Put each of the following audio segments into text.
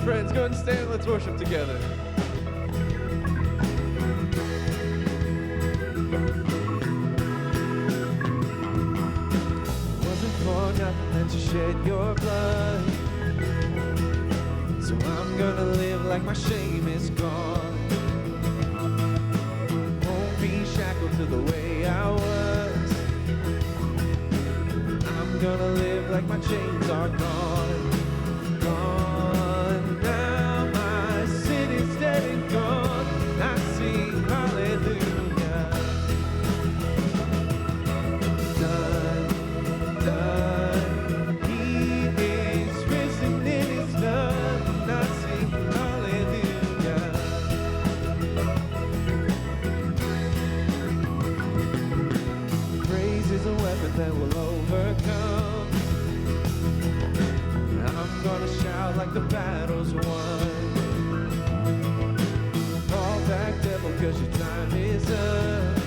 Friends, go ahead and stand. Let's worship together. It wasn't for nothing that you shed your blood, so I'm gonna live like my shame is gone. Won't be shackled to the way I was. I'm gonna live like my chains are gone. Gone now, my sin is dead and gone. I sing hallelujah. Done, done. He is risen, it is done. I sing hallelujah. Praise is a weapon that will overcome. I'm gonna shout like the battle's won. Fall back, devil, cause your time is up.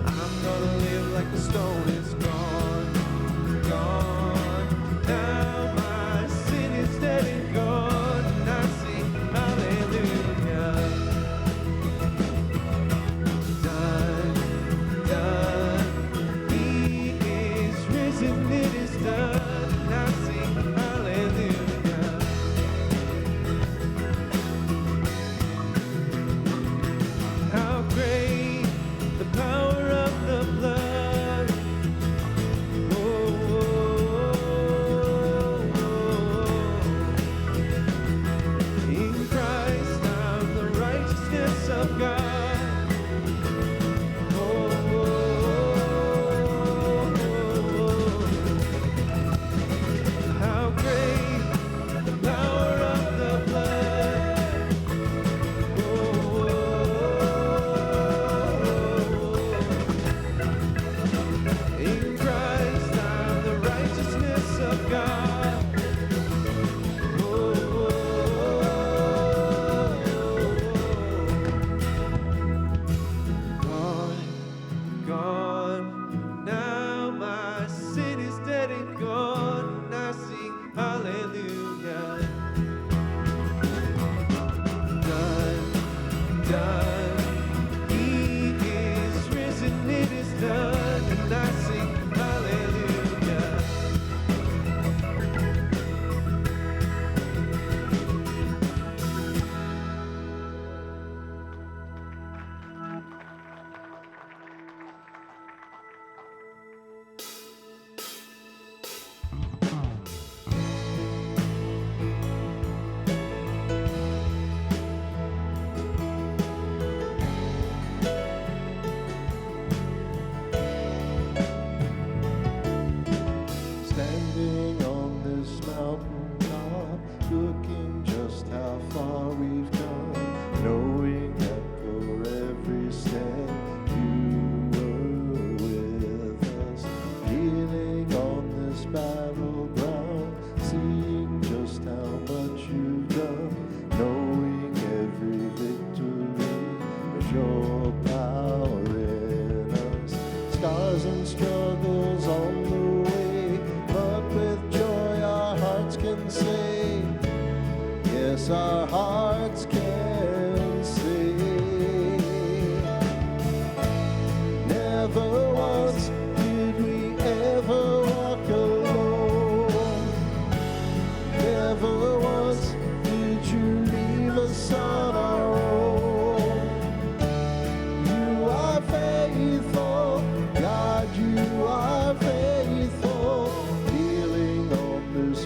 I'm gonna live like the stone is gone. Gone. Now my sin is dead and gone. And I sing hallelujah. Done, done. He is risen, it is done.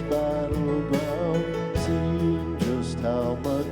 Battleground, seeing just how much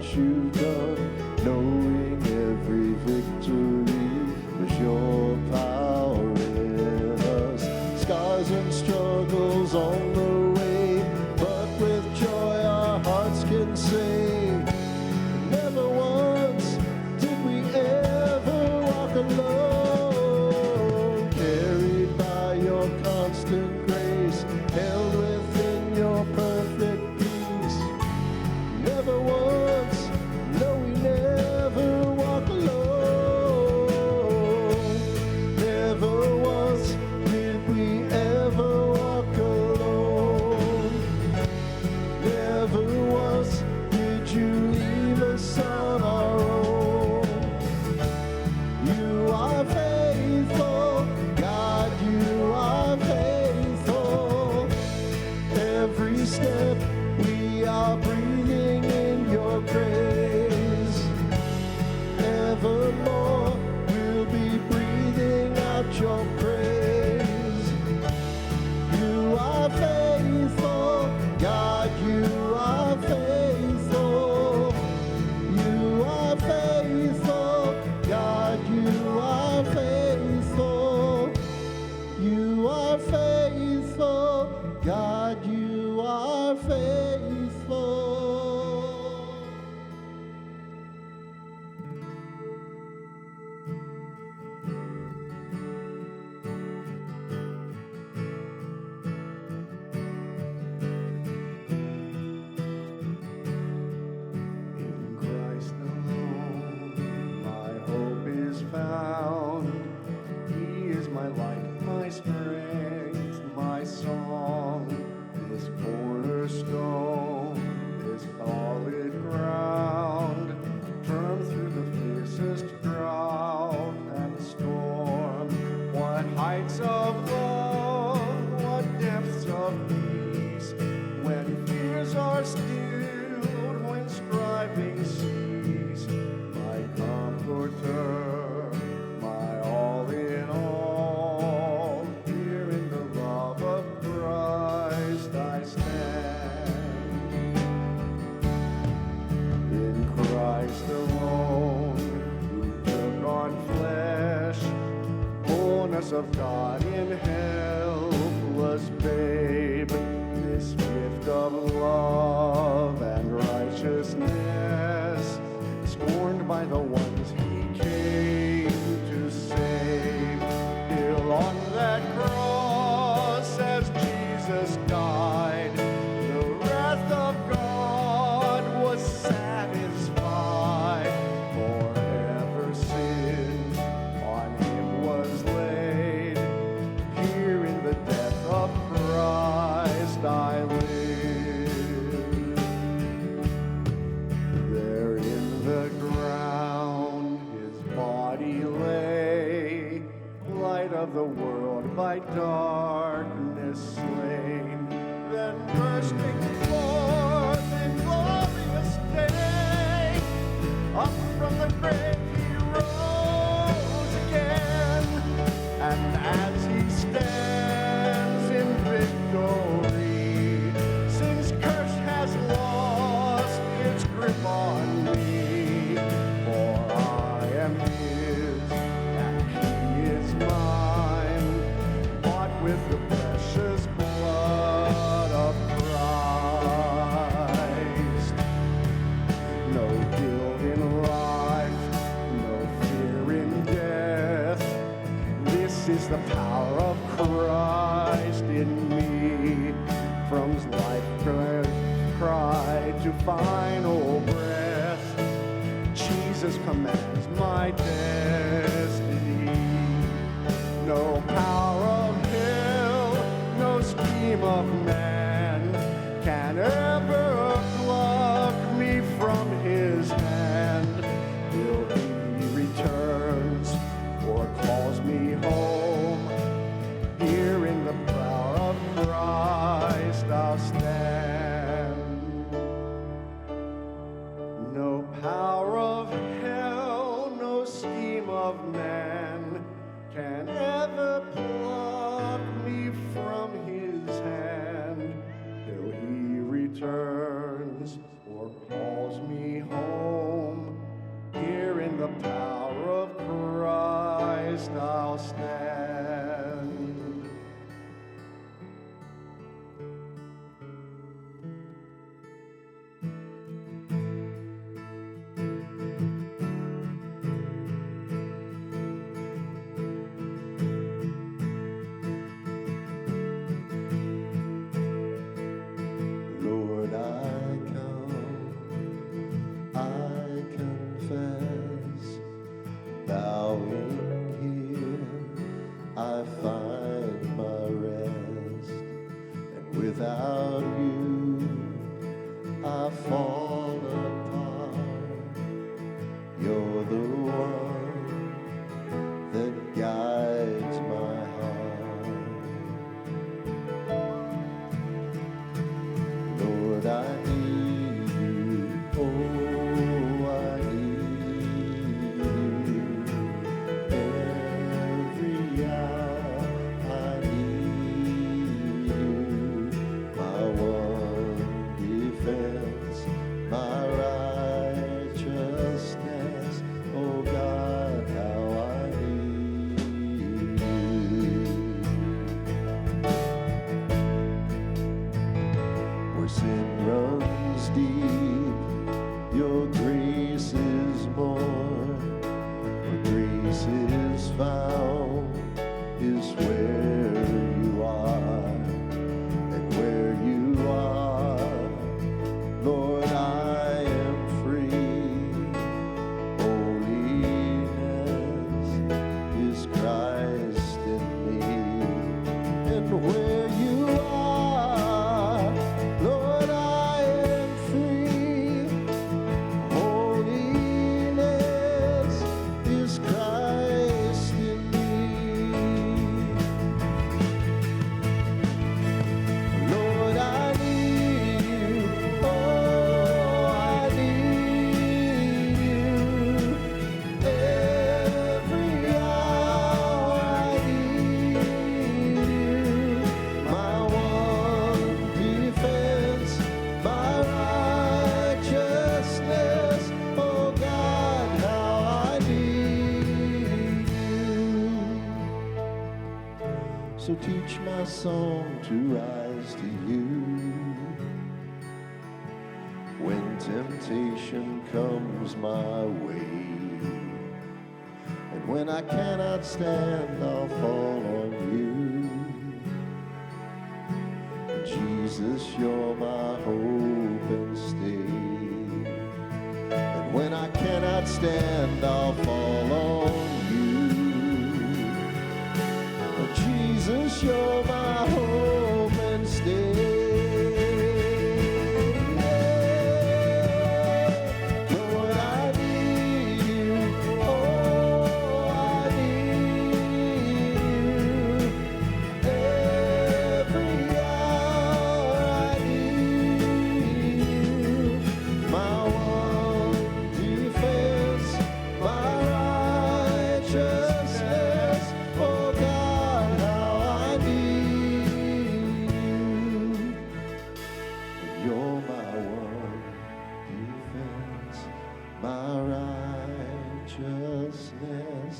my strength, my song, this cornerstone, this solid ground, firm through the fiercest drought and storm. What heights of love, what depths of peace, when fears are stilled, when striving cease, my comforter, my all in all, here in the love of Christ I stand. In Christ alone, who took on flesh, fullness of God in helpless babe, this gift of love and righteousness, scorned by the ones he came to save. Till on that cross, as Jesus died, the wrath of God was satisfied. Forever sin on him was laid. Here in the death of Christ I live. There in the ground his body lay, light of the world by darkness slain. Then bursting forth in glorious day, up from the grave he rose again. And as he stands in victory, sin's curse has lost its grip on me. For I am his, and he is mine, bought with the precious blood of Christ. No guilt in life, no fear in death. This is the power of Christ in me. From life cry to final breath, Jesus commands my destiny. No power of hell, no scheme of man can ever pluck me from his hand. Till he returns or calls me home, here in the power of Christ I'll stand. No power of hell, no scheme of man can ever pluck me from his hand. Till he returns or calls me home, here in the power of Christ I'll stand. Lord, I come, I confess, bowing here, I find my rest, and without you, I fall apart. You're the one that guides my heart. Lord, I need you, oh, I need you. Every hour I need you, my one defense, where you are, Lord, I am free. Holiness is Christ in me. Lord, I need you. Oh, I need you. Every hour I need you. My one defense, my righteousness. Oh God, how I need you. So teach my song to rise to you. When temptation comes my way, and when I cannot stand, I'll fall on you. Jesus, you're my hope and stay. And when I cannot stand, I'll fall on you. Jesus, you're my hope and stay. Lord, I need you. Oh, I need you. Every hour I need you. My one defense, my righteousness. Oh God, how I need you. You're my one defense, my righteousness.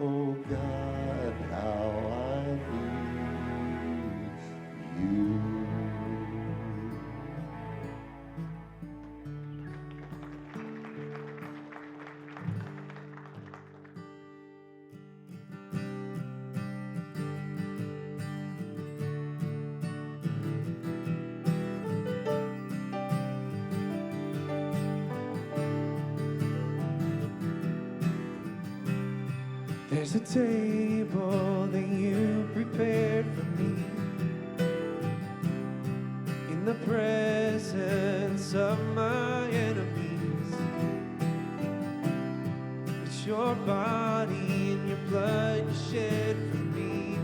Oh God, how I need you. There's a table that you prepared for me in the presence of my enemies. It's your body and your blood you shed for me.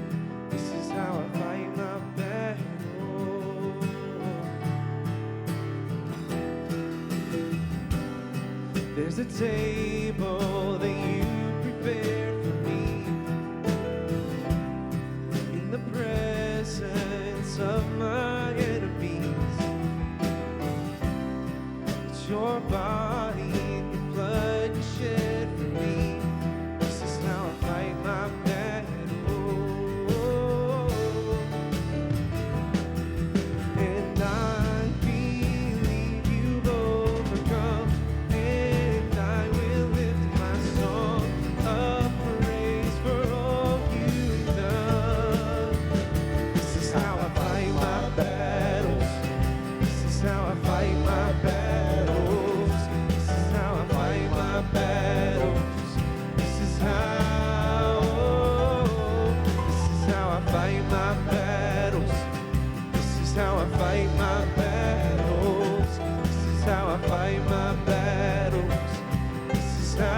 This is how I fight my battle. There's a table that you prepared for me in the presence of my enemies. It's your body and your blood you shed for me. This is how I fight my battle. And I believe you've overcome, and I will lift my song of praise for all you've done. This is how I fight my battles. This is how I fight my battles. This is how I fight my battles. This is how, this is how I fight my battles. This is how I fight my battles. This is how I fight my battles. This is how.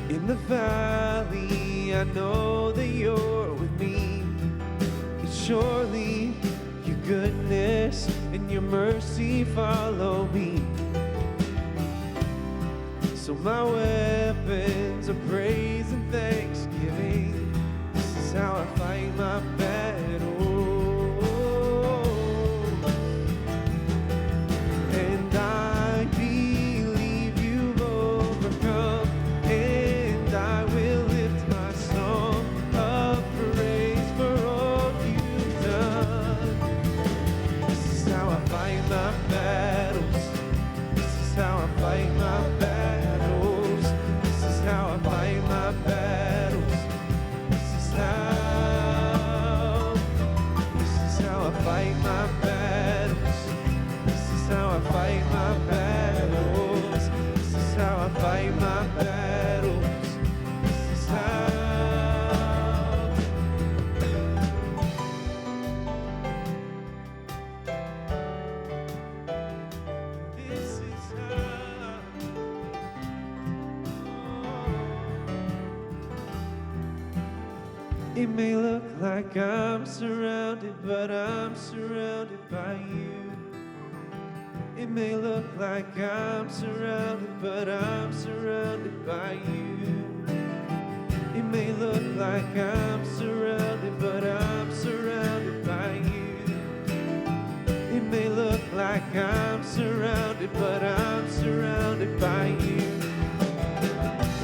In the valley, I know that you're with me. And surely your goodness and your mercy follow me. So my weapons of praise and thanksgiving. This is how I fight my battle. And I believe you've overcome, and I will lift my song of praise for all you've done. This is how I fight my battles. This is how I fight my battles. This is how I fight my battles. This is how. I fight my battles. This is how I fight my battles. This is how. This is how. It may look like I'm surrounded, but I'm surrounded by you. It may look like I'm surrounded, but I'm surrounded by you. It may look like I'm surrounded, but I'm surrounded by you. It may look like I'm surrounded, but I'm surrounded by you.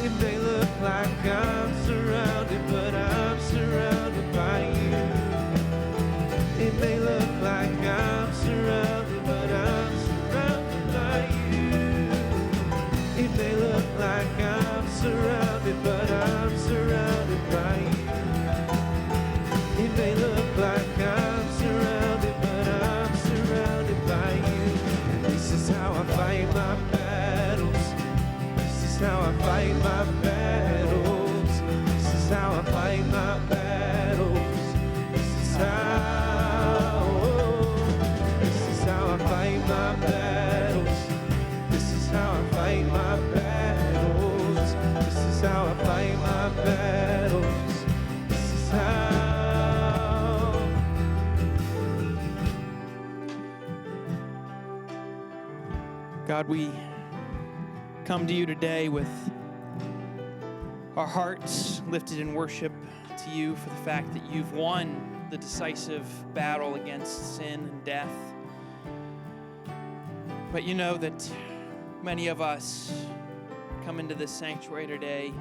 It may look like I'm surrounded, but I'm surrounded by you. It may look like I'm surrounded, but I'm surrounded by you. It may look like I'm surrounded, but I'm surrounded by you. It may look like I'm surrounded, but I'm surrounded by you. And this is how I fight my battles. This is how I fight my battles. This is how I fight my battles. This is how. This is how I fight my battles. This is how I fight my battles. This is how I fight my battles. This is how. God, we come to you today with our hearts lifted in worship to you for the fact that you've won the decisive battle against sin and death. But you know that many of us come into this sanctuary today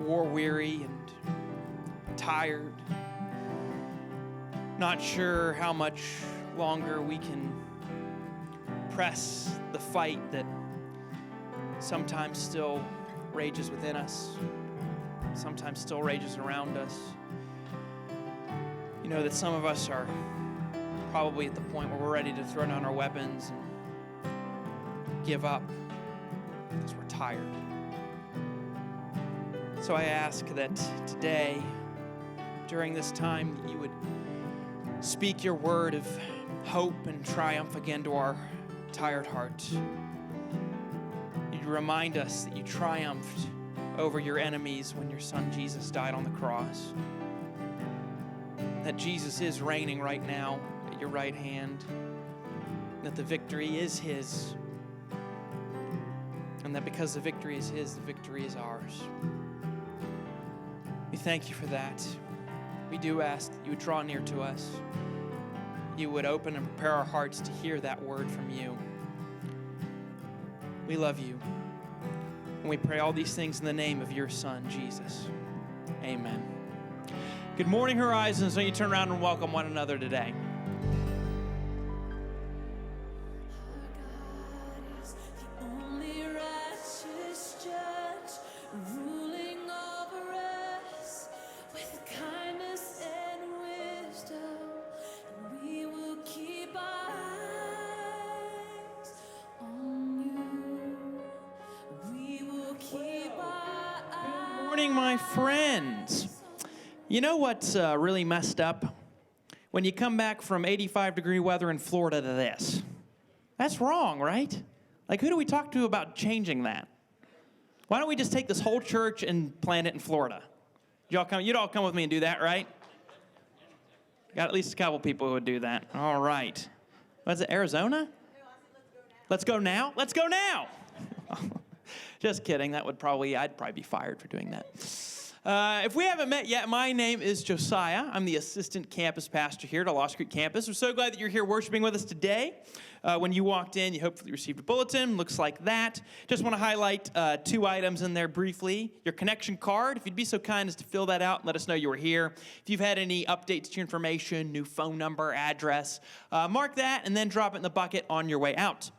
war-weary and tired, not sure how much longer we can press the fight that sometimes still rages within us, sometimes still rages around us. You know that some of us are probably at the point where we're ready to throw down our weapons and give up because we're tired. So I ask that today, during this time, that you would speak your word of hope and triumph again to our tired hearts. You'd remind us that you triumphed over your enemies when your son Jesus died on the cross. That Jesus is reigning right now at your right hand. That the victory is his. And that because the victory is his, the victory is ours. We thank you for that. We do ask that you would draw near to us. You would open and prepare our hearts to hear that word from you. We love you. And we pray all these things in the name of your son, Jesus. Amen. Good morning, Horizons. So you turn around and welcome one another today. My friends, you know what's really messed up? When you come back from 85-degree weather in Florida to this. That's wrong, right? Like, who do we talk to about changing that? Why don't we just take this whole church and plant it in Florida? You'd all come with me and do that, right? Got at least a couple people who would do that. All right. Was it Arizona? Let's go now. Let's go now. Just kidding. I'd probably be fired for doing that. If we haven't met yet, my name is Josiah. I'm the assistant campus pastor here at Lost Creek campus. We're so glad that you're here worshiping with us today. When you walked in, you hopefully received a bulletin. Looks like that. Just want to highlight 2 items in there briefly. Your connection card, if you'd be so kind as to fill that out and let us know you were here. If you've had any updates to your information, new phone number, address, mark that and then drop it in the bucket on your way out.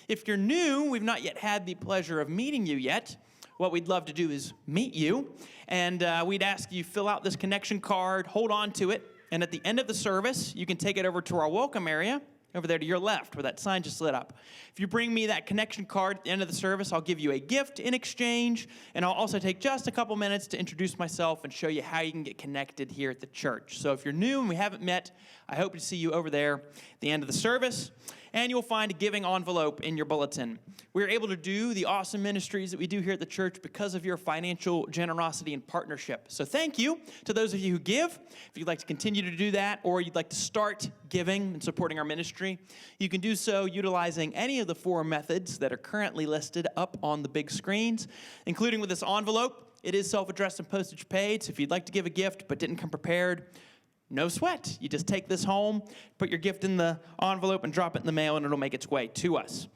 If you're new, we've not yet had the pleasure of meeting you yet. What we'd love to do is meet you, and we'd ask you fill out this connection card, hold on to it, and at the end of the service, you can take it over to our welcome area, over there to your left where that sign just lit up. If you bring me that connection card at the end of the service, I'll give you a gift in exchange, and I'll also take just a couple minutes to introduce myself and show you how you can get connected here at the church. So if you're new and we haven't met, I hope to see you over there at the end of the service. And you'll find a giving envelope in your bulletin. We're able to do the awesome ministries that we do here at the church because of your financial generosity and partnership. So thank you to those of you who give. If you'd like to continue to do that, or you'd like to start giving and supporting our ministry, you can do so utilizing any of the 4 methods that are currently listed up on the big screens, including with this envelope. It is self-addressed and postage paid, so if you'd like to give a gift but didn't come prepared, no sweat. You just take this home, put your gift in the envelope, and drop it in the mail, and it'll make its way to us.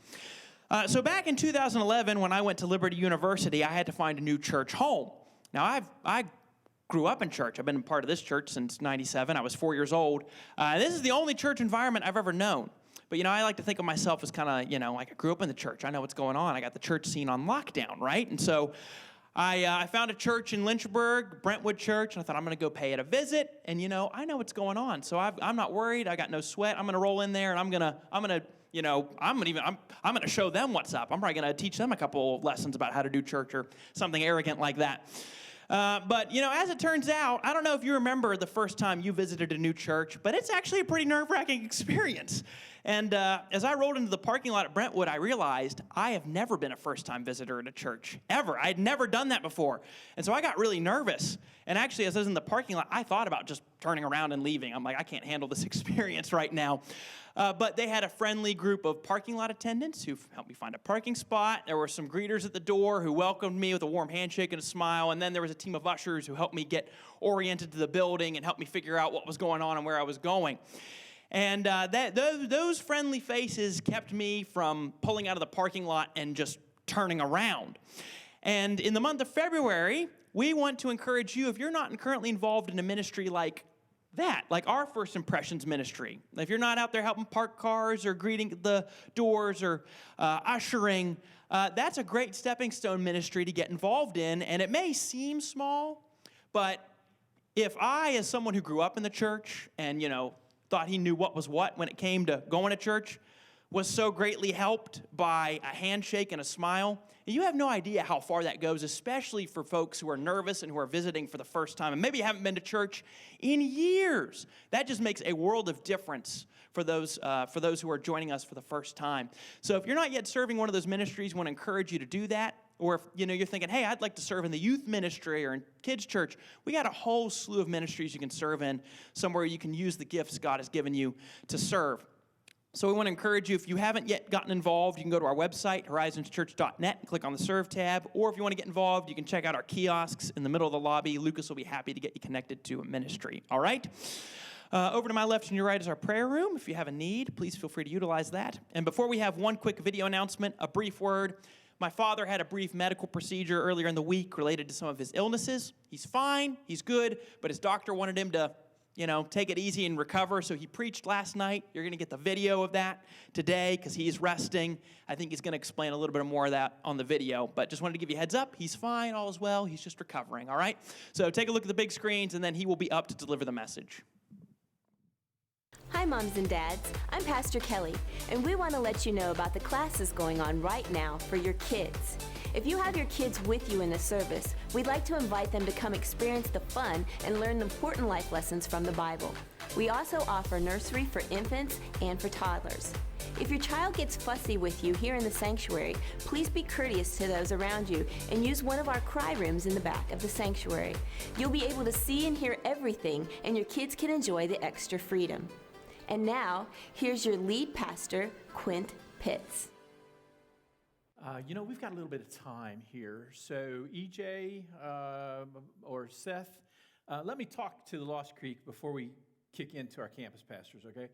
So back in 2011, when I went to Liberty University, I had to find a new church home. Now, I grew up in church. I've been a part of this church since '97. I was 4 years old. This is the only church environment I've ever known. But, I like to think of myself as kind of, like I grew up in the church. I know what's going on. I got the church scene on lockdown, right? And so I found a church in Lynchburg, Brentwood Church, and I thought I'm going to go pay it a visit. And I know what's going on, so I'm not worried. I got no sweat. I'm going to roll in there, and I'm going to show them what's up. I'm probably going to teach them a couple lessons about how to do church or something arrogant like that. But as it turns out, I don't know if you remember the first time you visited a new church, but it's actually a pretty nerve-wracking experience. And as I rolled into the parking lot at Brentwood, I realized I have never been a first-time visitor at a church, ever. I had never done that before. And so I got really nervous. And actually, as I was in the parking lot, I thought about just turning around and leaving. I'm like, I can't handle this experience right now. But they had a friendly group of parking lot attendants who helped me find a parking spot. There were some greeters at the door who welcomed me with a warm handshake and a smile. And then there was a team of ushers who helped me get oriented to the building and helped me figure out what was going on and where I was going. And those friendly faces kept me from pulling out of the parking lot and just turning around. And in the month of February, we want to encourage you, if you're not currently involved in a ministry like that, like our First Impressions ministry, if you're not out there helping park cars or greeting the doors or ushering, that's a great stepping stone ministry to get involved in. And it may seem small, but if I, as someone who grew up in the church and, thought he knew what was what when it came to going to church, was so greatly helped by a handshake and a smile, you have no idea how far that goes, especially for folks who are nervous and who are visiting for the first time and maybe haven't been to church in years. That just makes a world of difference for those who are joining us for the first time. So if you're not yet serving one of those ministries, I want to encourage you to do that. Or if you're thinking, hey, I'd like to serve in the youth ministry or in kids' church, we got a whole slew of ministries you can serve in, somewhere you can use the gifts God has given you to serve. So we want to encourage you, if you haven't yet gotten involved, you can go to our website, horizonschurch.net, and click on the Serve tab. Or if you want to get involved, you can check out our kiosks in the middle of the lobby. Lucas will be happy to get you connected to a ministry. All right? Over to my left and your right is our prayer room. If you have a need, please feel free to utilize that. And before we have one quick video announcement, a brief word. My father had a brief medical procedure earlier in the week related to some of his illnesses. He's fine, he's good, but his doctor wanted him to, take it easy and recover, so he preached last night. You're going to get the video of that today because he's resting. I think he's going to explain a little bit more of that on the video, but just wanted to give you a heads up. He's fine, all is well. He's just recovering, all right? So take a look at the big screens, and then he will be up to deliver the message. Hi, moms and dads. I'm Pastor Kelly, and we want to let you know about the classes going on right now for your kids. If you have your kids with you in the service, we'd like to invite them to come experience the fun and learn the important life lessons from the Bible. We also offer nursery for infants and for toddlers. If your child gets fussy with you here in the sanctuary, please be courteous to those around you and use one of our cry rooms in the back of the sanctuary. You'll be able to see and hear everything, and your kids can enjoy the extra freedom. And now, here's your lead pastor, Quint Pitts. We've got a little bit of time here. So EJ or Seth, let me talk to the Lost Creek before we kick into our campus pastors, okay?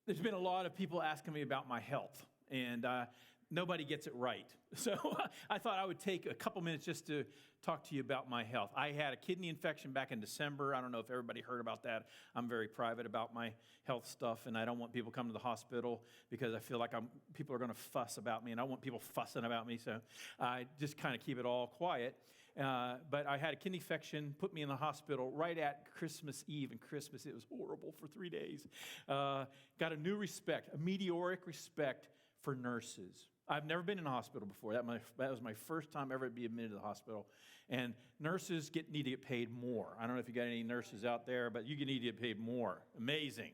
There's been a lot of people asking me about my health. And nobody gets it right. So I thought I would take a couple minutes just to talk to you about my health. I had a kidney infection back in December. I don't know if everybody heard about that. I'm very private about my health stuff, and I don't want people coming to the hospital because I feel like people are going to fuss about me, and I don't want people fussing about me, so I just kind of keep it all quiet. But I had a kidney infection, put me in the hospital right at Christmas Eve, and Christmas, it was horrible for 3 days. Got a new respect, a meteoric respect for nurses. I've never been in a hospital before. That was my first time ever to be admitted to the hospital. And nurses need to get paid more. I don't know if you got any nurses out there, but you need to get paid more. Amazing.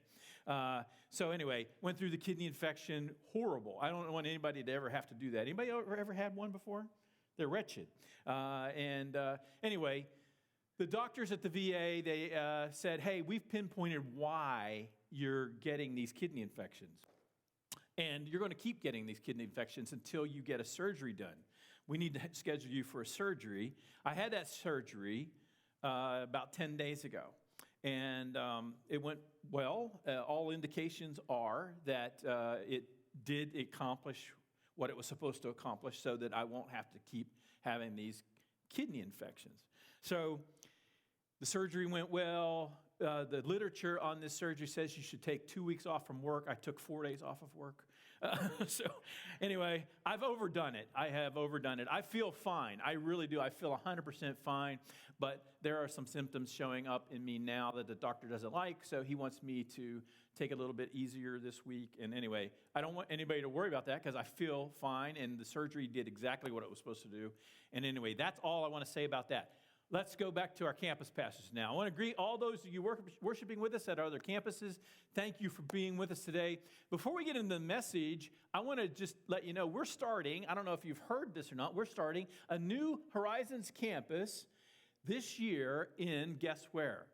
So anyway, went through the kidney infection. Horrible. I don't want anybody to ever have to do that. Anybody ever had one before? They're wretched. Anyway, the doctors at the VA, they said, hey, we've pinpointed why you're getting these kidney infections. And you're going to keep getting these kidney infections until you get a surgery done. We need to schedule you for a surgery. I had that surgery about 10 days ago. And it went well. All indications are that it did accomplish what it was supposed to accomplish so that I won't have to keep having these kidney infections. So the surgery went well. The literature on this surgery says you should take 2 weeks off from work. I took 4 days off of work. So anyway, I've overdone it. I have overdone it. I feel fine. I really do. I feel 100% fine. But there are some symptoms showing up in me now that the doctor doesn't like. So he wants me to take it a little bit easier this week. And anyway, I don't want anybody to worry about that because I feel fine. And the surgery did exactly what it was supposed to do. And anyway, that's all I want to say about that. Let's go back to our campus pastors now. I want to greet all those of you worshiping with us at our other campuses. Thank you for being with us today. Before we get into the message, I want to just let you know we're starting, I don't know if you've heard this or not, we're starting a new Horizons campus this year in, guess where?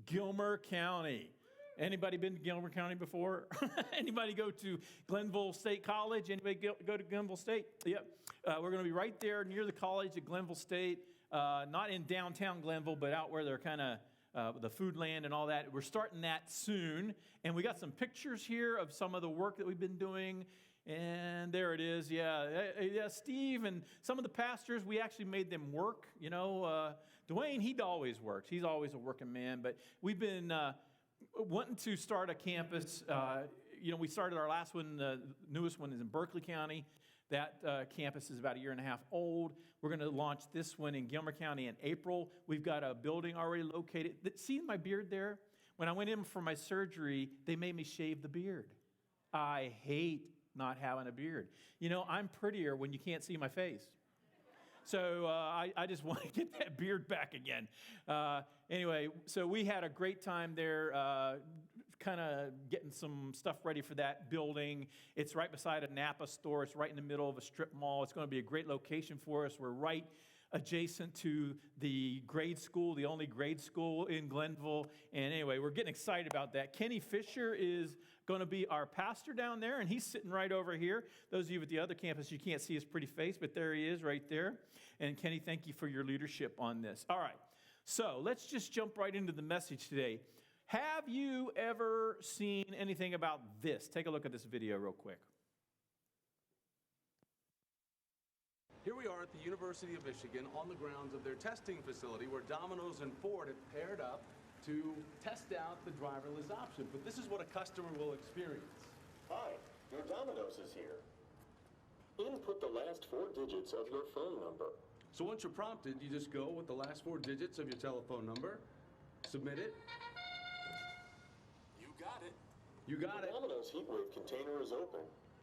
Gilmer County. Anybody been to Gilmer County before? Anybody go to Glenville State College? Anybody go to Glenville State? Yep. We're going to be right there near the college at Glenville State. Not in downtown Glenville, but out where they're kind of the food land and all that. We're starting that soon. And we got some pictures here of some of the work that we've been doing. And there it is. Yeah, Steve and some of the pastors, we actually made them work. You know, Dwayne, he always works. He's always a working man. But we've been wanting to start a campus. We started our last one. The newest one is in Berkeley County. That campus is about a year and a half old. We're going to launch this one in Gilmer County in April. We've got a building already located. See my beard there? When I went in for my surgery, they made me shave the beard. I hate not having a beard. You know, I'm prettier when you can't see my face. So I just want to get that beard back again. Anyway, so we had a great time there, kind of getting some stuff ready for that building. It's right beside a Napa store. It's right in the middle of a strip mall. It's going to be a great location for us. We're right adjacent to the grade school, the only grade school in Glenville. And anyway, we're getting excited about that. Kenny Fisher is going to be our pastor down there, and he's sitting right over here. Those of you at the other campus, you can't see his pretty face, but there he is right there. And Kenny, thank you for your leadership on this. All right, so let's just jump right into the message today. Have you ever seen anything about this? Take a look at this video real quick. Here we are at the University of Michigan on the grounds of their testing facility where Domino's and Ford have paired up to test out the driverless option. But this is what a customer will experience. Hi, your Domino's is here. Input the last 4 digits of your phone number. So once you're prompted, you just go with the last 4 digits of your telephone number, submit it. You got it. You got The it. Domino's HeatWave container is open.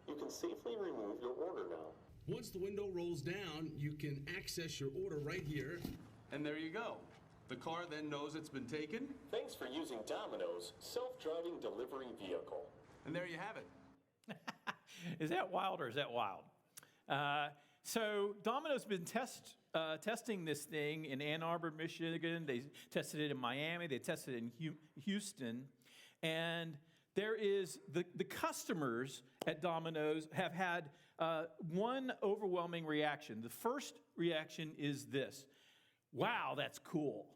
You can safely remove your order now. Once the window rolls down, you can access your order right here. And there you go. The car then knows it's been taken. Thanks for using Domino's self-driving delivery vehicle. And there you have it. Is that wild or is that wild? So Domino's been testing this thing in Ann Arbor, Michigan. They tested it in Miami. They tested it in Houston. And there is the customers at Domino's have had one overwhelming reaction. The first reaction is this: wow, that's cool.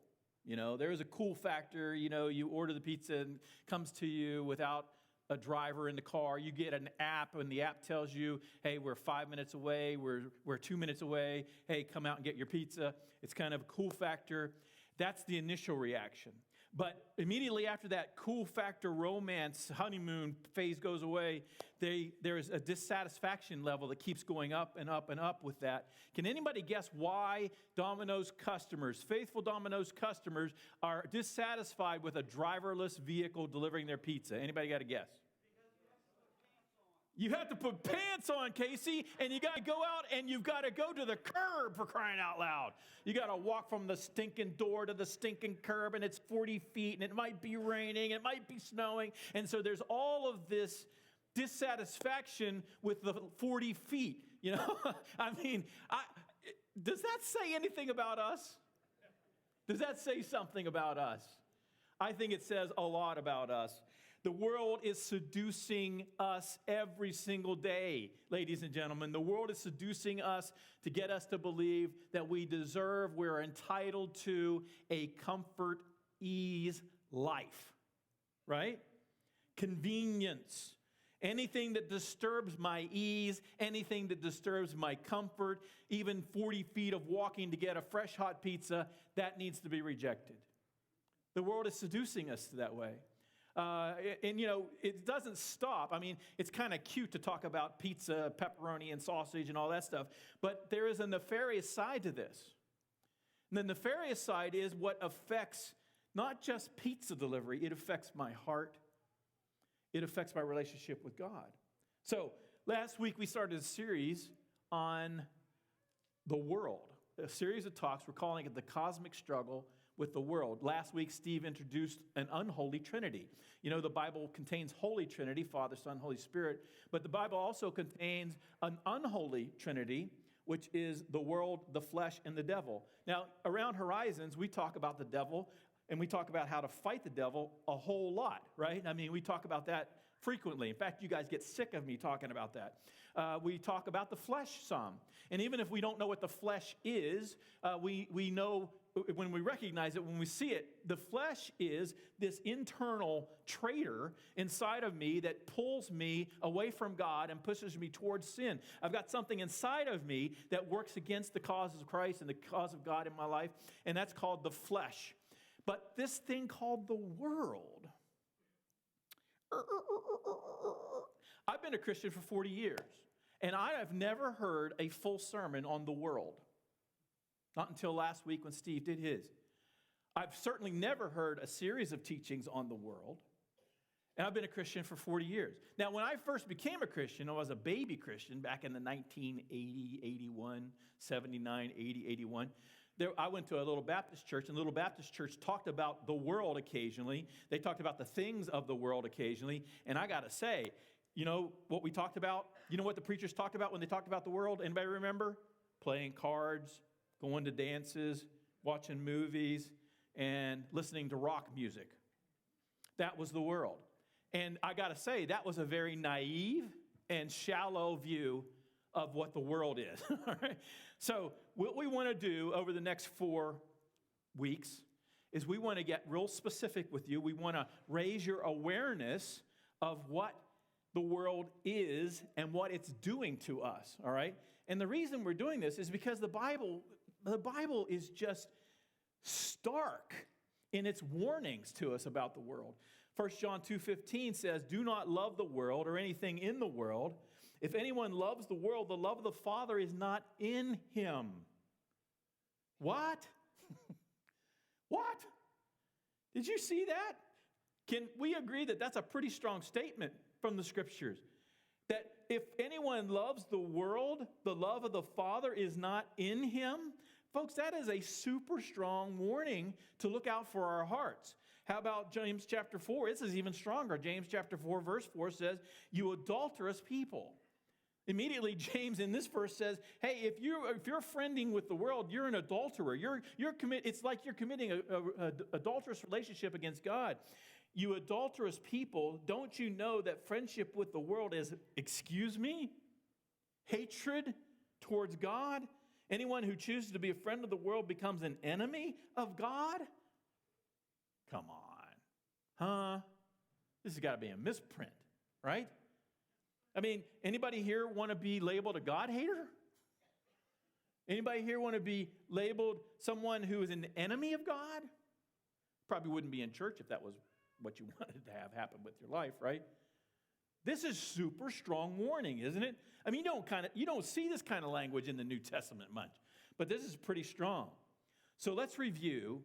You know, there is a cool factor. You know, you order the pizza and it comes to you without a driver in the car. You get an app, and the app tells you, hey, we're 5 minutes away, we're 2 minutes away, hey, come out and get your pizza. It's kind of a cool factor. That's the initial reaction. But immediately after that cool factor romance honeymoon phase goes away, there is a dissatisfaction level that keeps going up and up and up with that. Can anybody guess why Domino's customers, faithful Domino's customers, are dissatisfied with a driverless vehicle delivering their pizza? Anybody got a guess? You have to put pants on, Casey, and you got to go out and you've got to go to the curb, for crying out loud. You got to walk from the stinking door to the stinking curb, and it's 40 feet, and it might be raining, it might be snowing, and so there's all of this dissatisfaction with the 40 feet, you know? I mean, does that say anything about us? Does that say something about us? I think it says a lot about us. The world is seducing us every single day, ladies and gentlemen. The world is seducing us to get us to believe that we deserve, we're entitled to a comfort, ease life, right? Convenience. Anything that disturbs my ease, anything that disturbs my comfort, even 40 feet of walking to get a fresh hot pizza, that needs to be rejected. The world is seducing us that way. And, you know, it doesn't stop. I mean, it's kind of cute to talk about pizza, pepperoni, and sausage and all that stuff. But there is a nefarious side to this. And the nefarious side is what affects not just pizza delivery. It affects my heart. It affects my relationship with God. So last week we started a series on the world. A series of talks. We're calling it The Cosmic Struggle with the World. Last week, Steve introduced an unholy trinity. You know, the Bible contains Holy Trinity, Father, Son, Holy Spirit, but the Bible also contains an unholy trinity, which is the world, the flesh, and the devil. Now, around Horizons, we talk about the devil, and we talk about how to fight the devil a whole lot, right? I mean, we talk about that frequently. In fact, you guys get sick of me talking about that. We talk about the flesh some. And even if we don't know what the flesh is, we know when we recognize it, when we see it, the flesh is this internal traitor inside of me that pulls me away from God and pushes me towards sin. I've got something inside of me that works against the cause of Christ and the cause of God in my life, and that's called the flesh. But this thing called the world, I've been a Christian for 40 years, and I have never heard a full sermon on the world. Not until last week when Steve did his. I've certainly never heard a series of teachings on the world, and I've been a Christian for 40 years. Now, when I first became a Christian, I was a baby Christian back in the 1980, 81, 79, 80, 81. I went to a little Baptist church, and the little Baptist church talked about the world occasionally. They talked about the things of the world occasionally, and I got to say, you know what we talked about? You know what the preachers talked about when they talked about the world? Anybody remember? Playing cards, going to dances, watching movies, and listening to rock music. That was the world. And I got to say, that was a very naive and shallow view of what the world is. All right? So what we want to do over the next 4 weeks is we want to get real specific with you. We want to raise your awareness of what the world is and what it's doing to us, all right? And the reason we're doing this is because the Bible is just stark in its warnings to us about the world. 1 John 2:15 says, "Do not love the world or anything in the world. If anyone loves the world, the love of the Father is not in him." What? What? Did you see that? Can we agree that that's a pretty strong statement from the Scriptures? That if anyone loves the world, the love of the Father is not in him? Folks, that is a super strong warning to look out for our hearts. How about James chapter 4? This is even stronger. James chapter 4, verse 4 says, "You adulterous people." Immediately, James in this verse says, hey, if you're friending with the world, you're an adulterer. It's like you're committing an adulterous relationship against God. You adulterous people, don't you know that friendship with the world is, excuse me, hatred towards God? Anyone who chooses to be a friend of the world becomes an enemy of God? Come on. Huh? This has got to be a misprint. right? I mean, anybody here want to be labeled a God hater? Anybody here want to be labeled someone who is an enemy of God? Probably wouldn't be in church if that was what you wanted to have happen with your life, right? This is super strong warning, isn't it? I mean, you don't see this kind of language in the New Testament much, but this is pretty strong. So let's review,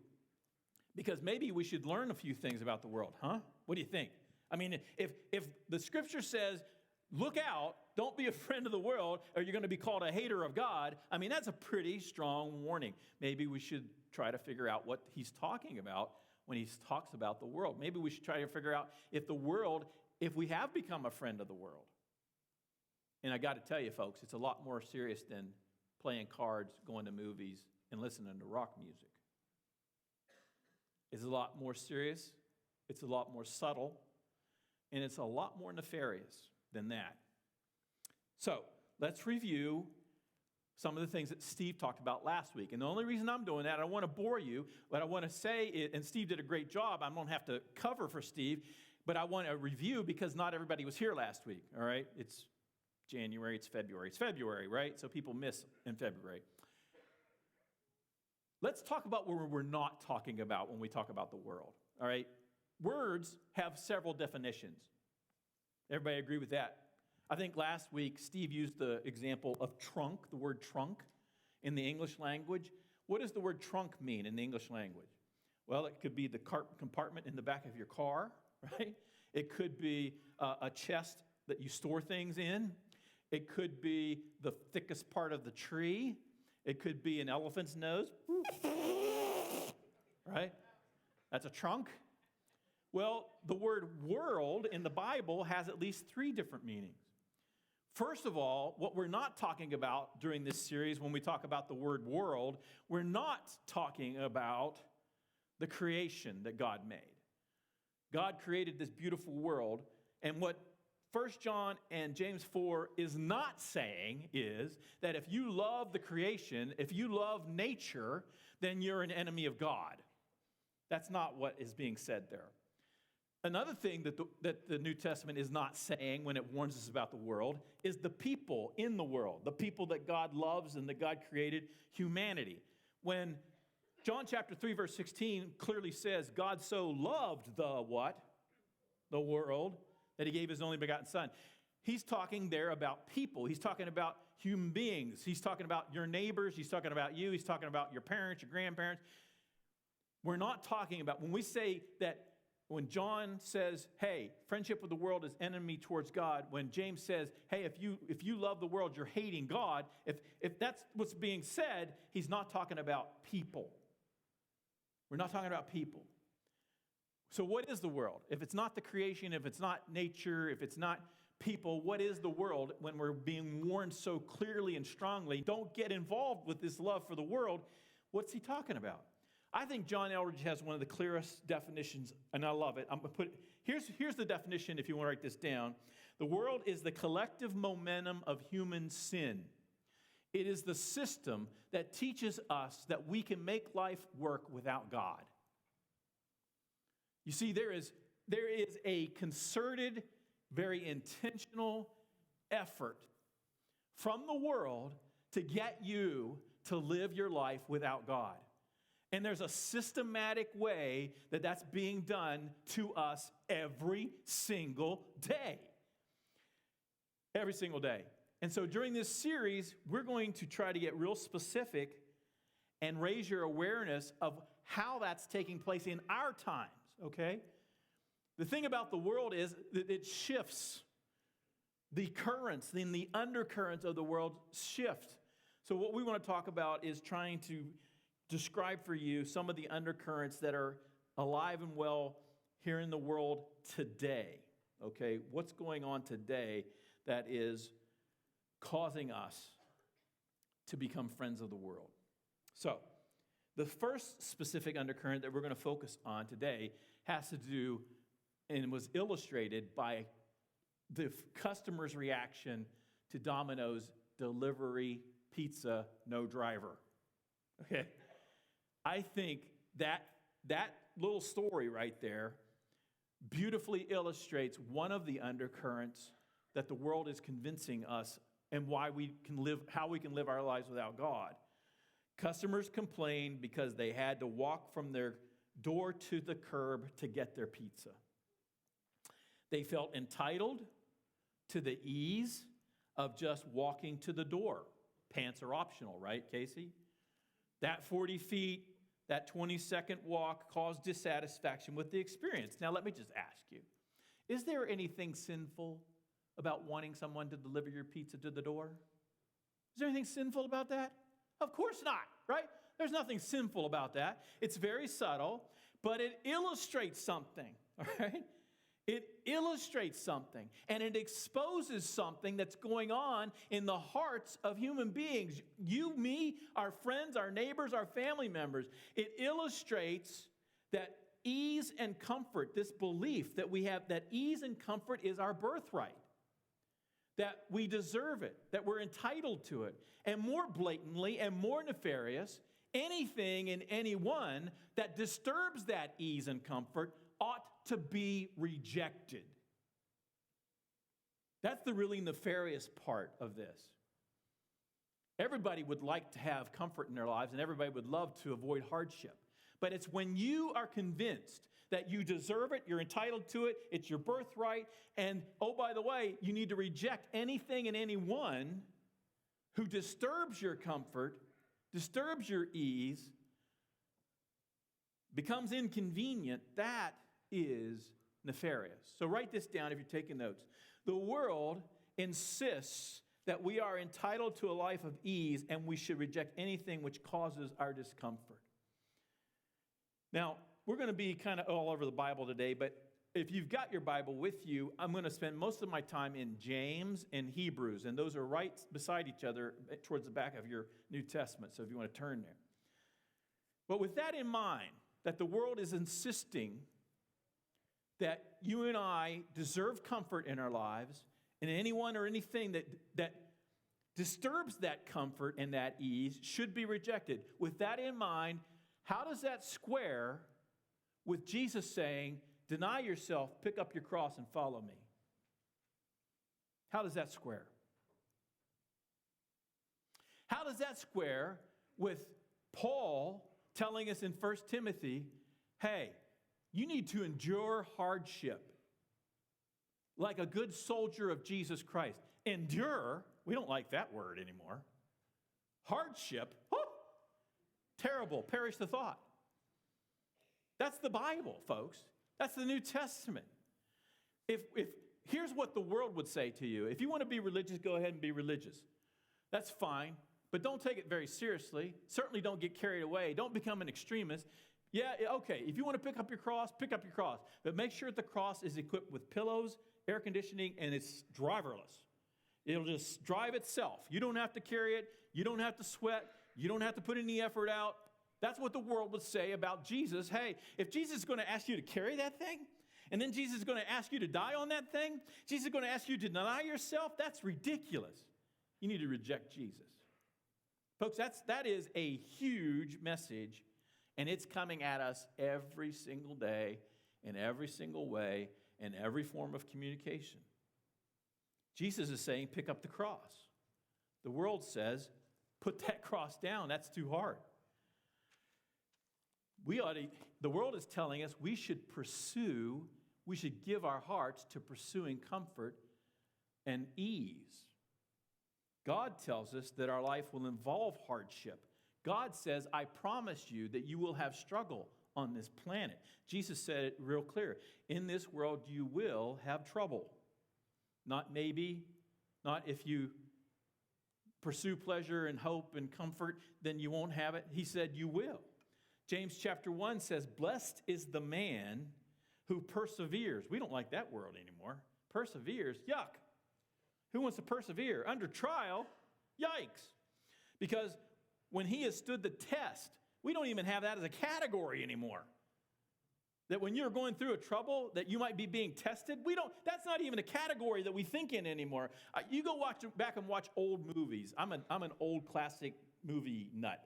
because maybe we should learn a few things about the world, huh? What do you think? I mean, if the scripture says, look out, don't be a friend of the world, or you're going to be called a hater of God, I mean, that's a pretty strong warning. Maybe we should try to figure out what he's talking about when he talks about the world. Maybe we should try to figure out if we have become a friend of the world. And I got to tell you, folks, it's a lot more serious than playing cards, going to movies, and listening to rock music. It's a lot more serious, it's a lot more subtle, and it's a lot more nefarious than that. So let's review some of the things that Steve talked about last week. And the only reason I'm doing that, I don't want to bore you, but I want to say, and Steve did a great job, I don't have to cover for Steve, but I want to review because not everybody was here last week, all right? It's January, it's February, right? So people miss in February. Let's talk about what we're not talking about when we talk about the world, all right? Words have several definitions. Everybody agree with that? I think last week Steve used the example of trunk, the word trunk in the English language. What does the word trunk mean in the English language? Well, it could be the compartment in the back of your car, right? It could be a chest that you store things in. It could be the thickest part of the tree. It could be an elephant's nose, right? That's a trunk. Well, the word world in the Bible has at least 3 different meanings. First of all, what we're not talking about during this series when we talk about the word world, we're not talking about the creation that God made. God created this beautiful world, and what 1 John and James 4 is not saying is that if you love the creation, if you love nature, then you're an enemy of God. That's not what is being said there. Another thing that the New Testament is not saying when it warns us about the world is the people in the world, the people that God loves and that God created, humanity. When John chapter 3, verse 16 clearly says, God so loved the what? The world, that he gave his only begotten son. He's talking there about people. He's talking about human beings. He's talking about your neighbors. He's talking about you. He's talking about your parents, your grandparents. We're not talking about, when we say that, when John says, hey, friendship with the world is enemy towards God, when James says, hey, if you love the world, you're hating God, if that's what's being said, he's not talking about people. We're not talking about people. So what is the world? If it's not the creation, if it's not nature, if it's not people, what is the world when we're being warned so clearly and strongly? Don't get involved with this love for the world. What's he talking about? I think John Eldredge has one of the clearest definitions, and I love it. I'm going to put here's the definition if you want to write this down. The world is the collective momentum of human sin. It is the system that teaches us that we can make life work without God. You see, there is a concerted, very intentional effort from the world to get you to live your life without God. And there's a systematic way that that's being done to us every single day. Every single day. And so during this series, we're going to try to get real specific and raise your awareness of how that's taking place in our times, okay? The thing about the world is that it shifts. The currents and the undercurrents of the world shift. So what we want to talk about is trying to describe for you some of the undercurrents that are alive and well here in the world today, okay? What's going on today that is causing us to become friends of the world? So, the first specific undercurrent that we're going to focus on today has to do and was illustrated by the customer's reaction to Domino's delivery pizza, no driver, okay? I think that little story right there beautifully illustrates one of the undercurrents that the world is convincing us and how we can live our lives without God. Customers complained because they had to walk from their door to the curb to get their pizza. They felt entitled to the ease of just walking to the door. Pants are optional, right, Casey? That 40 feet, that 20-second walk caused dissatisfaction with the experience. Now, let me just ask you, is there anything sinful about wanting someone to deliver your pizza to the door? Is there anything sinful about that? Of course not, right? There's nothing sinful about that. It's very subtle, but it illustrates something, all right? It illustrates something, and it exposes something that's going on in the hearts of human beings. You, me, our friends, our neighbors, our family members. It illustrates that ease and comfort, this belief that we have that ease and comfort is our birthright, that we deserve it, that we're entitled to it. And more blatantly and more nefarious, anything and anyone that disturbs that ease and comfort ought to be rejected. That's the really nefarious part of this. Everybody would like to have comfort in their lives, and everybody would love to avoid hardship. But it's when you are convinced that you deserve it, you're entitled to it, it's your birthright, and oh, by the way, you need to reject anything and anyone who disturbs your comfort, disturbs your ease, becomes inconvenient. That is nefarious. So write this down if you're taking notes. The world insists that we are entitled to a life of ease and we should reject anything which causes our discomfort. Now, we're going to be kind of all over the Bible today, but if you've got your Bible with you, I'm going to spend most of my time in James and Hebrews, and those are right beside each other towards the back of your New Testament, so if you want to turn there. But with that in mind, that the world is insisting that you and I deserve comfort in our lives, and anyone or anything that disturbs that comfort and that ease should be rejected. With that in mind, how does that square with Jesus saying, deny yourself, pick up your cross, and follow me? How does that square? How does that square with Paul telling us in 1 Timothy, hey, you need to endure hardship like a good soldier of Jesus Christ. Endure, we don't like that word anymore. Hardship, terrible, perish the thought. That's the Bible, folks. That's the New Testament. If here's what the world would say to you. If you want to be religious, go ahead and be religious. That's fine, but don't take it very seriously. Certainly don't get carried away. Don't become an extremist. Yeah, okay, if you want to pick up your cross, pick up your cross. But make sure the cross is equipped with pillows, air conditioning, and it's driverless. It'll just drive itself. You don't have to carry it. You don't have to sweat. You don't have to put any effort out. That's what the world would say about Jesus. Hey, if Jesus is going to ask you to carry that thing, and then Jesus is going to ask you to die on that thing, Jesus is going to ask you to deny yourself, that's ridiculous. You need to reject Jesus. Folks, that is a huge message. And it's coming at us every single day, in every single way, in every form of communication. Jesus is saying, pick up the cross. The world says, put that cross down. That's too hard. The world is telling us we should give our hearts to pursuing comfort and ease. God tells us that our life will involve hardship. God says, I promise you that you will have struggle on this planet. Jesus said it real clear. In this world, you will have trouble. Not maybe, not if you pursue pleasure and hope and comfort, then you won't have it. He said you will. James chapter 1 says, blessed is the man who perseveres. We don't like that word anymore. Perseveres, yuck. Who wants to persevere? Under trial, yikes. Because when he has stood the test, we don't even have that as a category anymore. That when you're going through a trouble, that you might be being tested, that's not even a category that we think in anymore. You go back and watch old movies. I'm an old classic movie nut.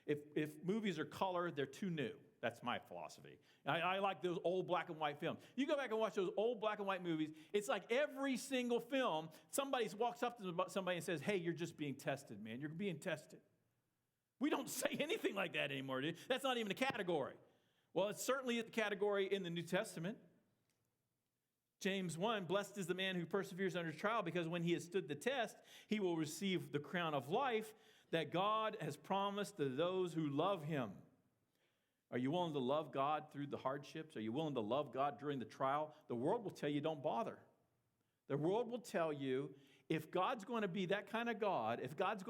If movies are color, they're too new. That's my philosophy. I like those old black and white films. You go back and watch those old black and white movies, it's like every single film, somebody walks up to somebody and says, hey, you're just being tested, man. You're being tested. We don't say anything like that anymore, dude. That's not even a category. Well, it's certainly a category in the New Testament. James 1, blessed is the man who perseveres under trial, because when he has stood the test, he will receive the crown of life that God has promised to those who love him. Are you willing to love God through the hardships? Are you willing to love God during the trial? The world will tell you don't bother. The world will tell you if God's going to be that kind of God, if God's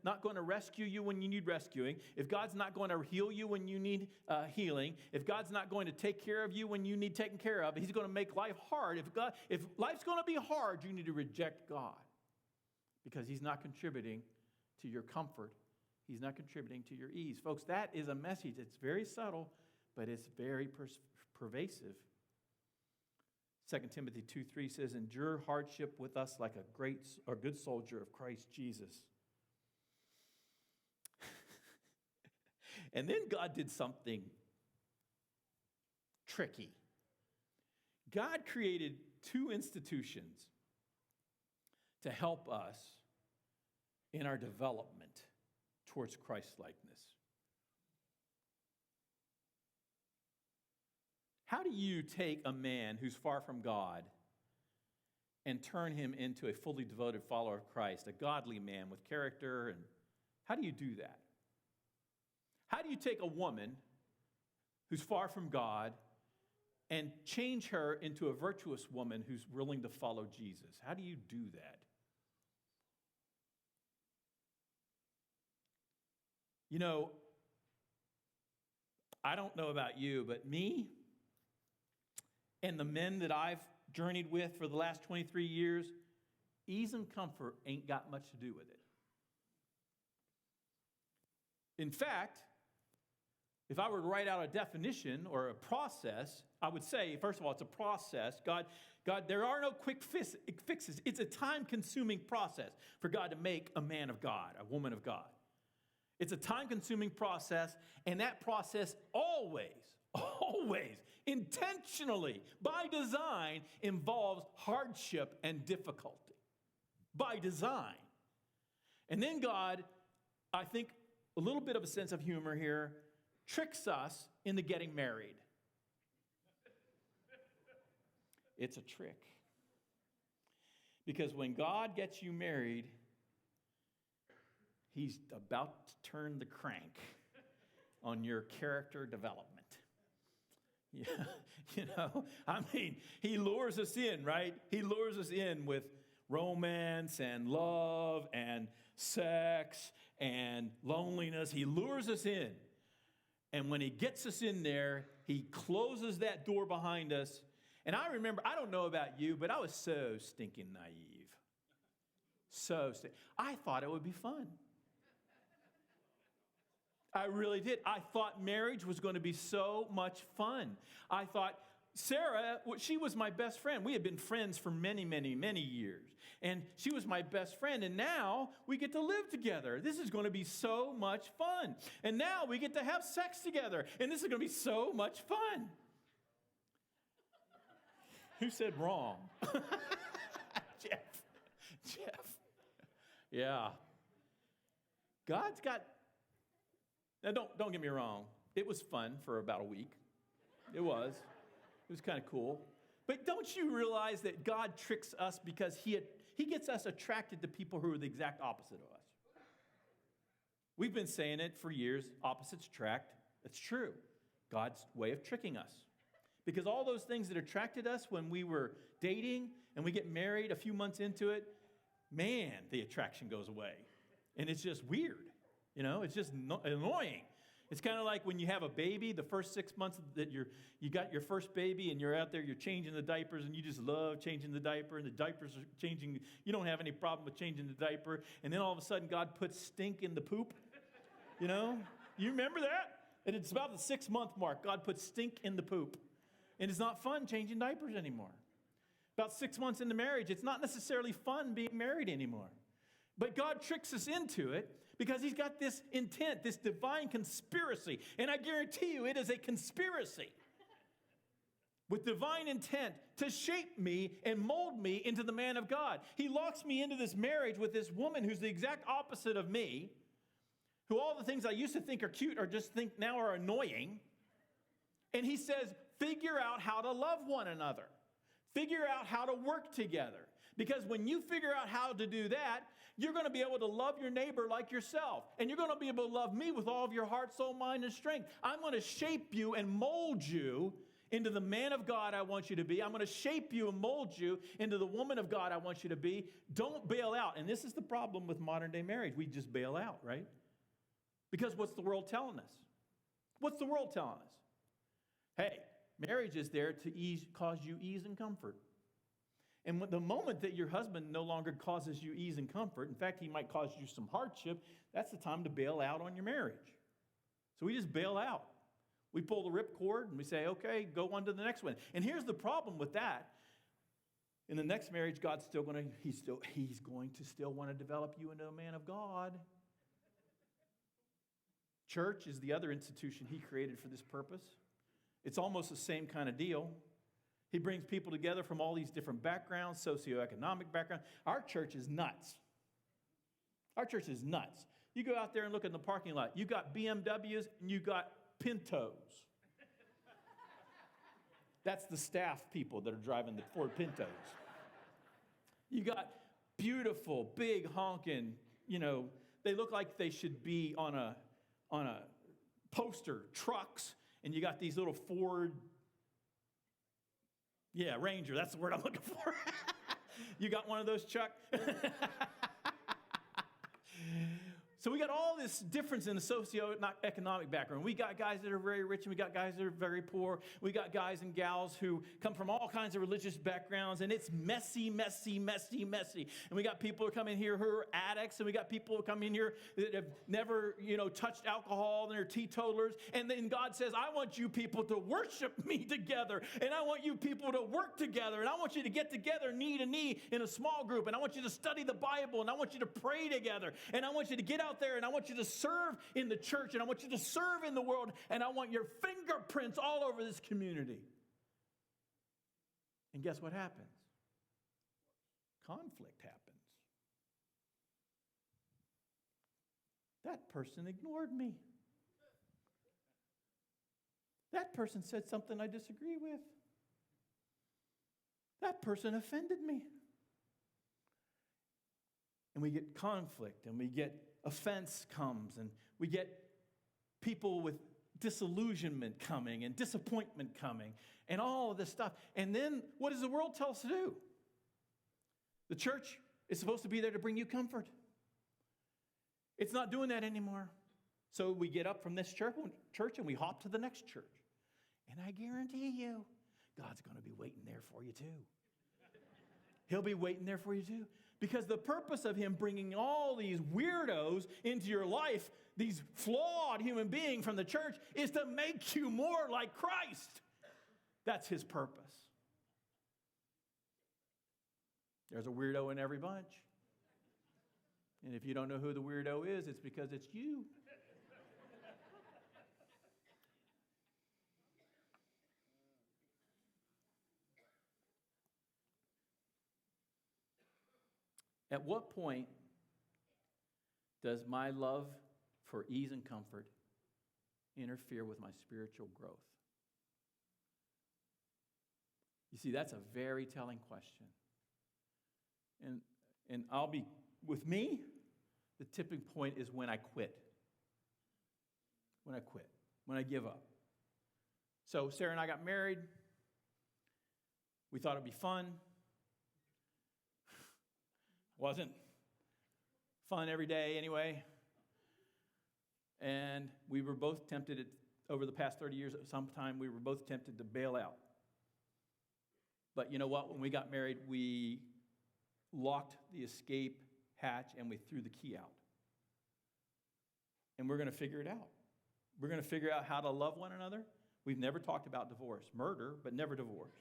not going to rescue you when you need rescuing, if God's not going to heal you when you need healing, if God's not going to take care of you when you need taken care of, he's going to make life hard. If life's going to be hard, you need to reject God because he's not contributing to your comfort. He's not contributing to your ease. Folks, that is a message. It's very subtle, but it's very pervasive. 2 Timothy 2:3 says, endure hardship with us like a good soldier of Christ Jesus. And then God did something tricky. God created two institutions to help us in our development towards Christ-likeness. How do you take a man who's far from God and turn him into a fully devoted follower of Christ, a godly man with character? And how do you do that? How do you take a woman who's far from God and change her into a virtuous woman who's willing to follow Jesus? How do you do that? You know, I don't know about you, but me and the men that I've journeyed with for the last 23 years, ease and comfort ain't got much to do with it. In fact, if I were to write out a definition or a process, I would say, first of all, it's a process. God, there are no quick fixes. It's a time-consuming process for God to make a man of God, a woman of God. It's a time-consuming process, and that process always, intentionally, by design, involves hardship and difficulty. By design. And then God, I think a little bit of a sense of humor here, tricks us into getting married. It's a trick. Because when God gets you married, he's about to turn the crank on your character development. Yeah, he lures us in, right? He lures us in with romance and love and sex and loneliness. He lures us in. And when he gets us in there, he closes that door behind us. And I remember, I don't know about you, but I was so stinking naive. I thought it would be fun. I really did. I thought marriage was going to be so much fun. I thought Sarah, she was my best friend. We had been friends for many, many, many years. And she was my best friend. And now we get to live together. This is going to be so much fun. And now we get to have sex together. And this is going to be so much fun. Who said wrong? Jeff. Yeah. God's got... Now, don't get me wrong. It was fun for about a week. It was kind of cool. But don't you realize that God tricks us because he gets us attracted to people who are the exact opposite of us? We've been saying it for years. Opposites attract. It's true. God's way of tricking us. Because all those things that attracted us when we were dating and we get married a few months into it, man, the attraction goes away. And it's just weird. It's just annoying. It's kind of like when you have a baby, the first 6 months that you got your first baby and you're out there, you're changing the diapers and you just love changing the diaper and the diapers are changing. You don't have any problem with changing the diaper. And then all of a sudden God puts stink in the poop. You remember that? And it's about the 6-month mark. God puts stink in the poop. And it's not fun changing diapers anymore. About 6 months into marriage, it's not necessarily fun being married anymore. But God tricks us into it because he's got this intent, this divine conspiracy. And I guarantee you it is a conspiracy with divine intent to shape me and mold me into the man of God. He locks me into this marriage with this woman who's the exact opposite of me, who all the things I used to think are cute or just think now are annoying. And he says, figure out how to love one another. Figure out how to work together. Because when you figure out how to do that, you're going to be able to love your neighbor like yourself. And you're going to be able to love me with all of your heart, soul, mind, and strength. I'm going to shape you and mold you into the man of God I want you to be. I'm going to shape you and mold you into the woman of God I want you to be. Don't bail out. And this is the problem with modern day marriage. We just bail out, right? Because what's the world telling us? What's the world telling us? Hey, marriage is there to cause you ease and comfort. And the moment that your husband no longer causes you ease and comfort, in fact, he might cause you some hardship, that's the time to bail out on your marriage. So we just bail out. We pull the ripcord and we say, okay, go on to the next one. And here's the problem with that. In the next marriage, God's still going to, he's going to still want to develop you into a man of God. Church is the other institution he created for this purpose. It's almost the same kind of deal. He brings people together from all these different backgrounds, socioeconomic backgrounds. Our church is nuts. Our church is nuts. You go out there and look in the parking lot. You got BMWs and you got Pintos. That's the staff people that are driving the Ford Pintos. You got beautiful, big honking, they look like they should be on a poster, trucks, and you got these little Ford, Ranger, that's the word I'm looking for. You got one of those, Chuck? So we got all this difference in the socioeconomic background. We got guys that are very rich, and we got guys that are very poor. We got guys and gals who come from all kinds of religious backgrounds, and it's messy, messy, messy, messy. And we got people who come in here who are addicts, and we got people who come in here that have never, touched alcohol, and they're teetotalers. And then God says, I want you people to worship me together, and I want you people to work together, and I want you to get together knee to knee in a small group, and I want you to study the Bible, and I want you to pray together, and I want you to get out there, and I want you to serve in the church, and I want you to serve in the world, and I want your fingerprints all over this community. And guess what happens? Conflict happens. That person ignored me. That person said something I disagree with. That person offended me. And we get conflict, and we get offense comes, and we get people with disillusionment coming and disappointment coming and all of this stuff. And then what does the world tell us to do? The church is supposed to be there to bring you comfort. It's not doing that anymore. So we get up from this church and we hop to the next church. And I guarantee you, God's going to be waiting there for you too. He'll be waiting there for you too. Because the purpose of him bringing all these weirdos into your life, these flawed human beings from the church, is to make you more like Christ. That's his purpose. There's a weirdo in every bunch. And if you don't know who the weirdo is, it's because it's you. At what point does my love for ease and comfort interfere with my spiritual growth? You see, that's a very telling question. And I'll be, with me, the tipping point is when I quit. When I give up. So Sarah and I got married. We thought it'd be fun. Wasn't fun every day anyway. And we were both tempted, over the past 30 years, at some time, we were both tempted to bail out. But you know what? When we got married, we locked the escape hatch and we threw the key out. And we're going to figure it out. We're going to figure out how to love one another. We've never talked about divorce. Murder, but never divorce.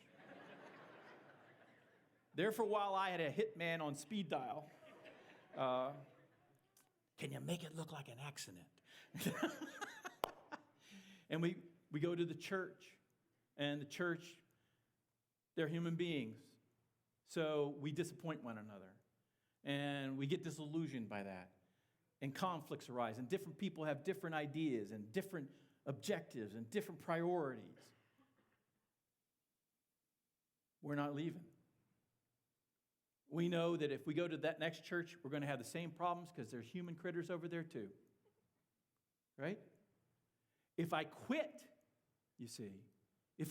There for a while, I had a hitman on speed dial. Can you make it look like an accident? And we go to the church, and the church, they're human beings. So we disappoint one another, and we get disillusioned by that. And conflicts arise, and different people have different ideas and different objectives and different priorities. We're not leaving. We know that if we go to that next church, we're going to have the same problems because there's human critters over there too. Right? If I quit, you see, if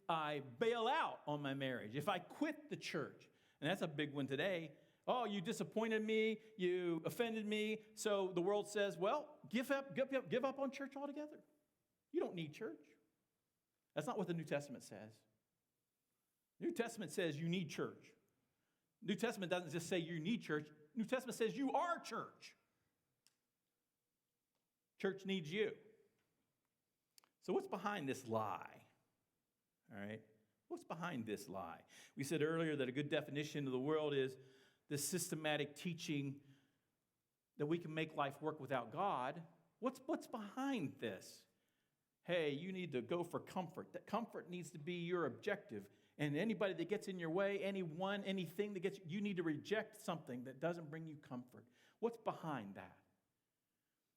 I bail out on my marriage, if I quit the church, and that's a big one today. Oh, you disappointed me, you offended me, so the world says, well, give up on church altogether. You don't need church. That's not what the New Testament says. New Testament says you need church. New Testament doesn't just say you need church. New Testament says you are church. Church needs you. So what's behind this lie? All right? What's behind this lie? We said earlier that a good definition of the world is the systematic teaching that we can make life work without God. What's behind this? Hey, you need to go for comfort. That comfort needs to be your objective. And anybody that gets in your way, anything that gets you need to reject something that doesn't bring you comfort. What's behind that?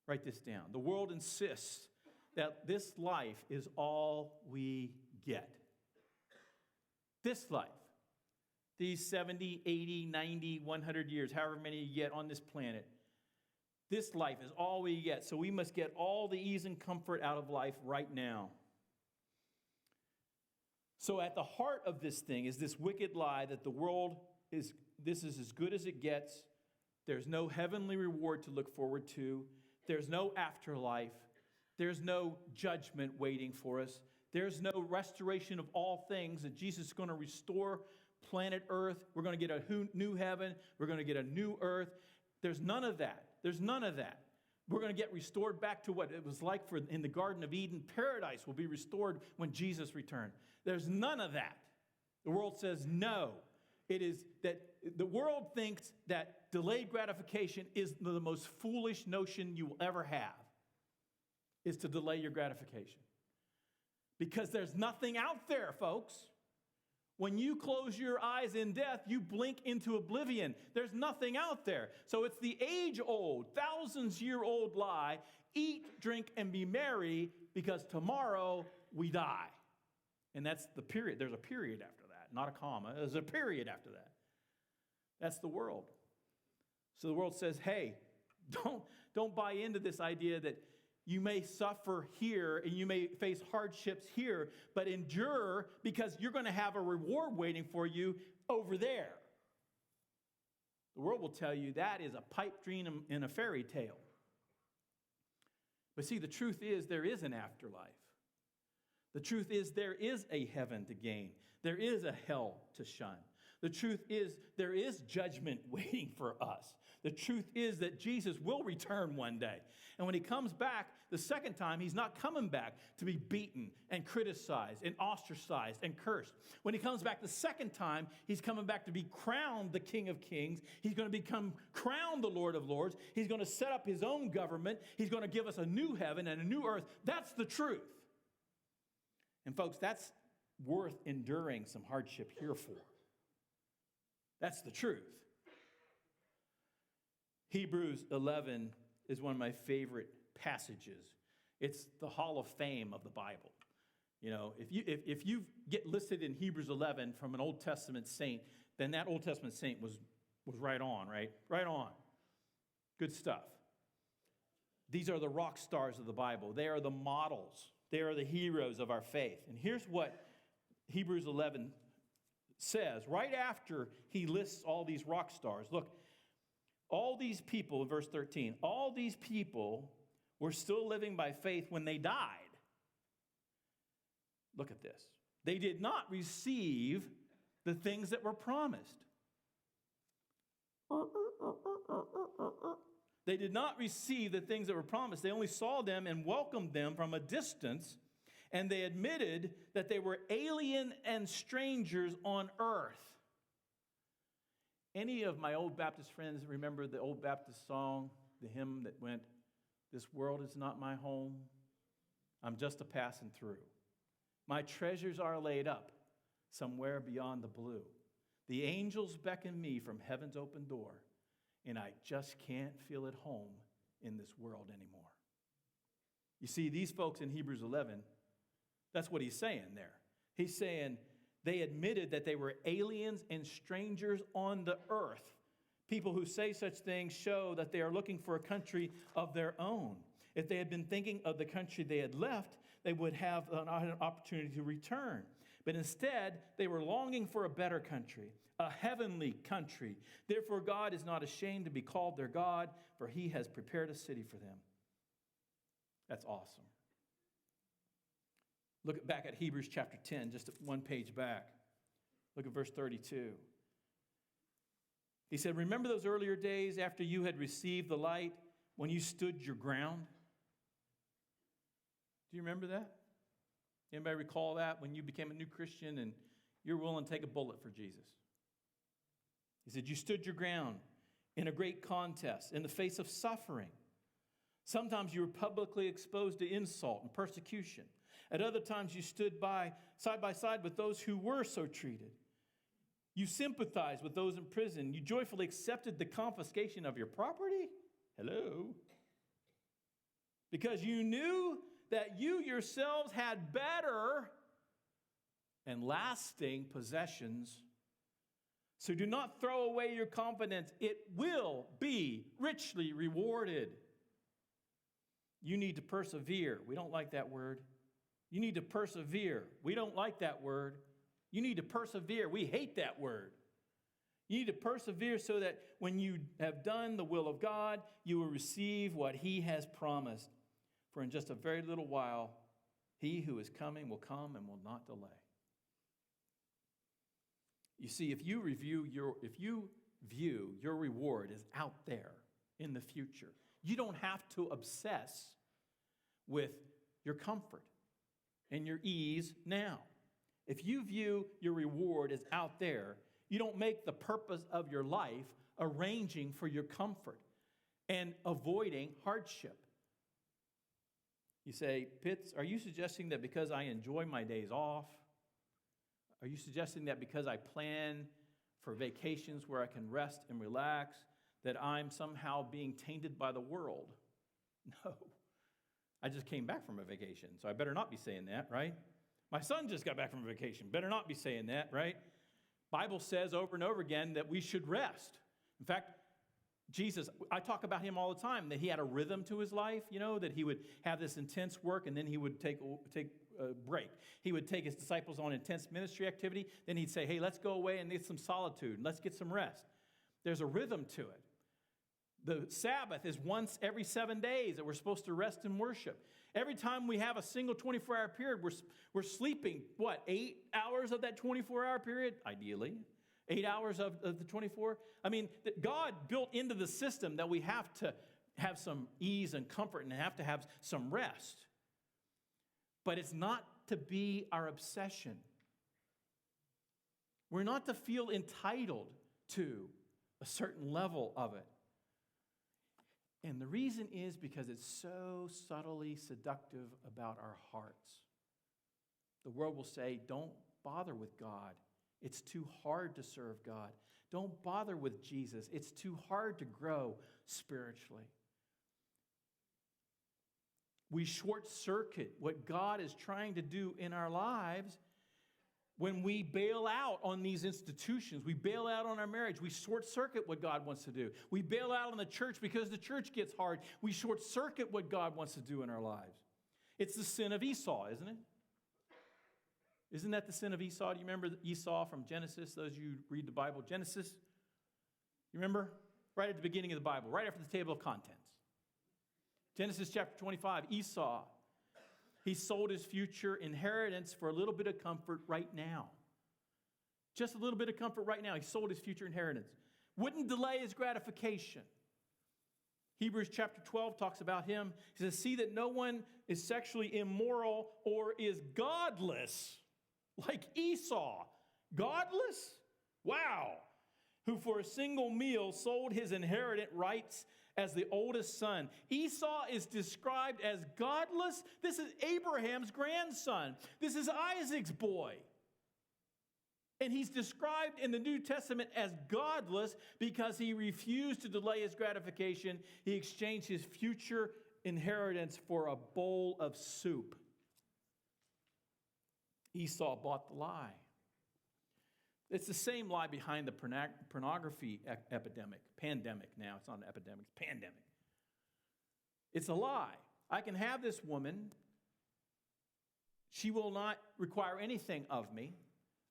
Write this down. The world insists that this life is all we get. This life. These 70, 80, 90, 100 years, however many you get on this planet. This life is all we get. So we must get all the ease and comfort out of life right now. So at the heart of this thing is this wicked lie that the world is as good as it gets. There's no heavenly reward to look forward to. There's no afterlife. There's no judgment waiting for us. There's no restoration of all things, that Jesus is going to restore planet Earth. We're going to get a new heaven. We're going to get a new earth. There's none of that. There's none of that. We're going to get restored back to what it was like in the Garden of Eden. Paradise will be restored when Jesus returns. There's none of that. The world says no. It is that the world thinks that delayed gratification is the most foolish notion you will ever have, is to delay your gratification. Because there's nothing out there, folks. When you close your eyes in death, you blink into oblivion. There's nothing out there. So it's the age-old, thousands-year-old lie, eat, drink, and be merry, because tomorrow we die. And that's the period. There's a period after that, not a comma. There's a period after that. That's the world. So the world says, hey, don't buy into this idea that you may suffer here and you may face hardships here, but endure, because you're going to have a reward waiting for you over there. The world will tell you that is a pipe dream in a fairy tale. But see, the truth is there is an afterlife. The truth is there is a heaven to gain. There is a hell to shun. The truth is there is judgment waiting for us. The truth is that Jesus will return one day. And when he comes back the second time, he's not coming back to be beaten and criticized and ostracized and cursed. When he comes back the second time, he's coming back to be crowned the King of Kings. He's going to become crowned the Lord of Lords. He's going to set up his own government. He's going to give us a new heaven and a new earth. That's the truth. And folks, that's worth enduring some hardship here for. That's the truth. Hebrews 11 is one of my favorite passages. It's the Hall of Fame of the Bible. You know, if you get listed in Hebrews 11 from an Old Testament saint, then that Old Testament saint was right on, right? Right on. Good stuff. These are the rock stars of the Bible. They are the models. They are the heroes of our faith. And here's what Hebrews 11 says right after he lists all these rock stars. Look, all these people, in verse 13, all these people were still living by faith when they died. Look at this. They did not receive the things that were promised. They did not receive the things that were promised. They only saw them and welcomed them from a distance, and they admitted that they were alien and strangers on earth. Any of my old Baptist friends remember the old Baptist song, the hymn that went, "This world is not my home, I'm just a passing through. My treasures are laid up somewhere beyond the blue. The angels beckon me from heaven's open door, and I just can't feel at home in this world anymore." You see, these folks in Hebrews 11, that's what he's saying there. He's saying they admitted that they were aliens and strangers on the earth. People who say such things show that they are looking for a country of their own. If they had been thinking of the country they had left, they would have an opportunity to return. But instead, they were longing for a better country, a heavenly country. Therefore, God is not ashamed to be called their God, for he has prepared a city for them. That's awesome. Look back at Hebrews chapter 10, just one page back. Look at verse 32. He said, "Remember those earlier days after you had received the light when you stood your ground?" Do you remember that? Anybody recall that when you became a new Christian and you're willing to take a bullet for Jesus? He said, you stood your ground in a great contest in the face of suffering. Sometimes you were publicly exposed to insult and persecution. At other times you stood side by side with those who were so treated. You sympathized with those in prison. You joyfully accepted the confiscation of your property. Hello. Because you knew that you yourselves had better and lasting possessions. So do not throw away your confidence. It will be richly rewarded. You need to persevere. We don't like that word. You need to persevere. We don't like that word. You need to persevere. We hate that word. You need to persevere so that when you have done the will of God, you will receive what he has promised. For in just a very little while, he who is coming will come and will not delay. You see, if you view your reward as out there in the future, you don't have to obsess with your comfort and your ease now. If you view your reward as out there, you don't make the purpose of your life arranging for your comfort and avoiding hardship. You say, Pitts, are you suggesting that because I enjoy my days off? Are you suggesting that because I plan for vacations where I can rest and relax, that I'm somehow being tainted by the world? No. I just came back from a vacation, so I better not be saying that, right? My son just got back from a vacation. Better not be saying that, right? Bible says over and over again that we should rest. In fact, Jesus, I talk about him all the time, that he had a rhythm to his life, that he would have this intense work and then he would take a break. He would take his disciples on intense ministry activity. Then he'd say, hey, let's go away and get some solitude and let's get some rest. There's a rhythm to it. The Sabbath is once every 7 days that we're supposed to rest and worship. Every time we have a single 24-hour period, we're sleeping, 8 hours of that 24-hour period? Ideally. 8 hours of the 24? I mean, God built into the system that we have to have some ease and comfort and have to have some rest. But it's not to be our obsession. We're not to feel entitled to a certain level of it. And the reason is because it's so subtly seductive about our hearts. The world will say, don't bother with God. It's too hard to serve God. Don't bother with Jesus. It's too hard to grow spiritually. We short circuit what God is trying to do in our lives when we bail out on these institutions. We bail out on our marriage. We short circuit what God wants to do. We bail out on the church because the church gets hard. We short circuit what God wants to do in our lives. It's the sin of Esau, isn't it? Isn't that the sin of Esau? Do you remember Esau from Genesis? Those of you who read the Bible, Genesis? You remember? Right at the beginning of the Bible, right after the table of contents. Genesis chapter 25, Esau. He sold his future inheritance for a little bit of comfort right now. Just a little bit of comfort right now. He sold his future inheritance. Wouldn't delay his gratification. Hebrews chapter 12 talks about him. He says, see that no one is sexually immoral or is godless like Esau. Godless? Wow. who for a single meal sold his inheritance rights as the oldest son. Esau is described as godless. This is Abraham's grandson. This is Isaac's boy. And he's described in the New Testament as godless because he refused to delay his gratification. He exchanged his future inheritance for a bowl of soup. Esau bought the lie. It's the same lie behind the pornography pandemic now. It's not an epidemic, it's pandemic. It's a lie. I can have this woman. She will not require anything of me.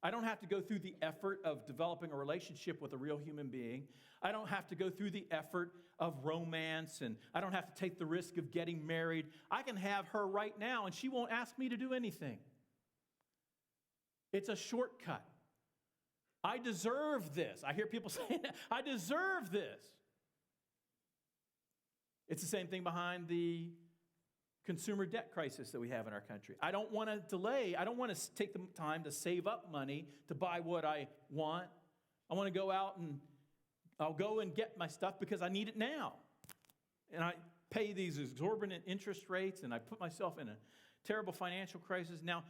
I don't have to go through the effort of developing a relationship with a real human being. I don't have to go through the effort of romance, and I don't have to take the risk of getting married. I can have her right now, and she won't ask me to do anything. It's a shortcut. I deserve this. I hear people saying, I deserve this. It's the same thing behind the consumer debt crisis that we have in our country. I don't want to delay. I don't want to take the time to save up money to buy what I want. I want to go out and I'll go and get my stuff because I need it now. And I pay these exorbitant interest rates, and I put myself in a terrible financial crisis. Now,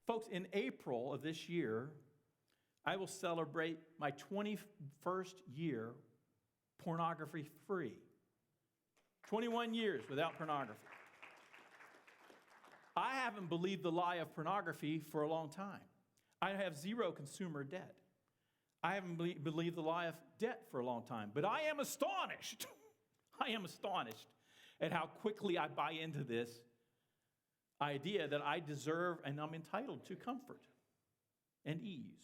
folks, in April of this year, I will celebrate my 21st year pornography free. 21 years without pornography. I haven't believed the lie of pornography for a long time. I have zero consumer debt. I haven't believed the lie of debt for a long time. But I am astonished. I am astonished at how quickly I buy into this idea that I deserve and I'm entitled to comfort and ease.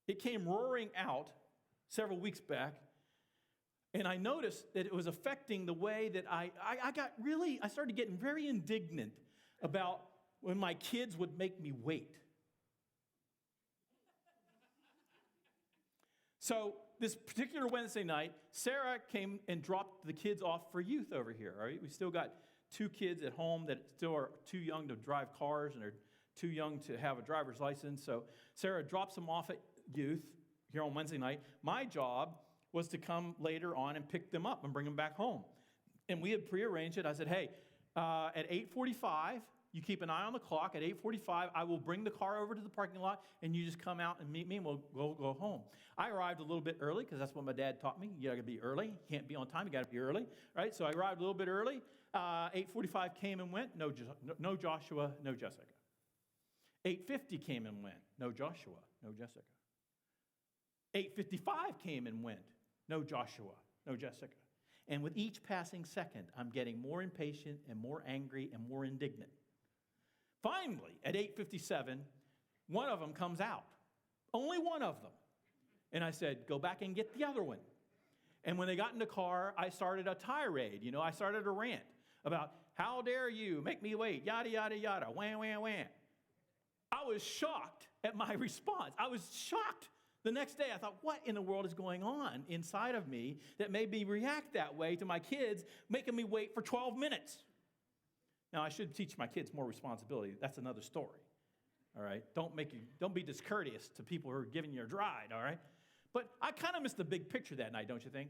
It came roaring out several weeks back, and I noticed that it was affecting the way that I started getting very indignant about when my kids would make me wait. So this particular Wednesday night, Sarah came and dropped the kids off for youth over here. All right? We still got 2 kids at home that still are too young to drive cars and are too young to have a driver's license. So Sarah drops them off at youth here on Wednesday night. My job was to come later on and pick them up and bring them back home. And we had prearranged it. I said, hey, at 8:45, you keep an eye on the clock. At 8:45, I will bring the car over to the parking lot, and you just come out and meet me, and we'll go home. I arrived a little bit early because that's what my dad taught me. You got to be early. You can't be on time. You got to be early, right? So I arrived a little bit early. 8:45 came and went. No Joshua, no Jessica. 8:50 came and went. No Joshua, no Jessica. 8:55 came and went. No Joshua, no Jessica. And with each passing second, I'm getting more impatient and more angry and more indignant. Finally, at 8:57, one of them comes out. Only one of them. And I said, go back and get the other one. And when they got in the car, I started a tirade. I started a rant about, how dare you make me wait, yada, yada, yada, wham, wham, wham. I was shocked at my response. I was shocked. The next day, I thought, what in the world is going on inside of me that made me react that way to my kids, making me wait for 12 minutes? Now, I should teach my kids more responsibility. That's another story, all right? Don't be discourteous to people who are giving you a ride, all right? But I kind of missed the big picture that night, don't you think?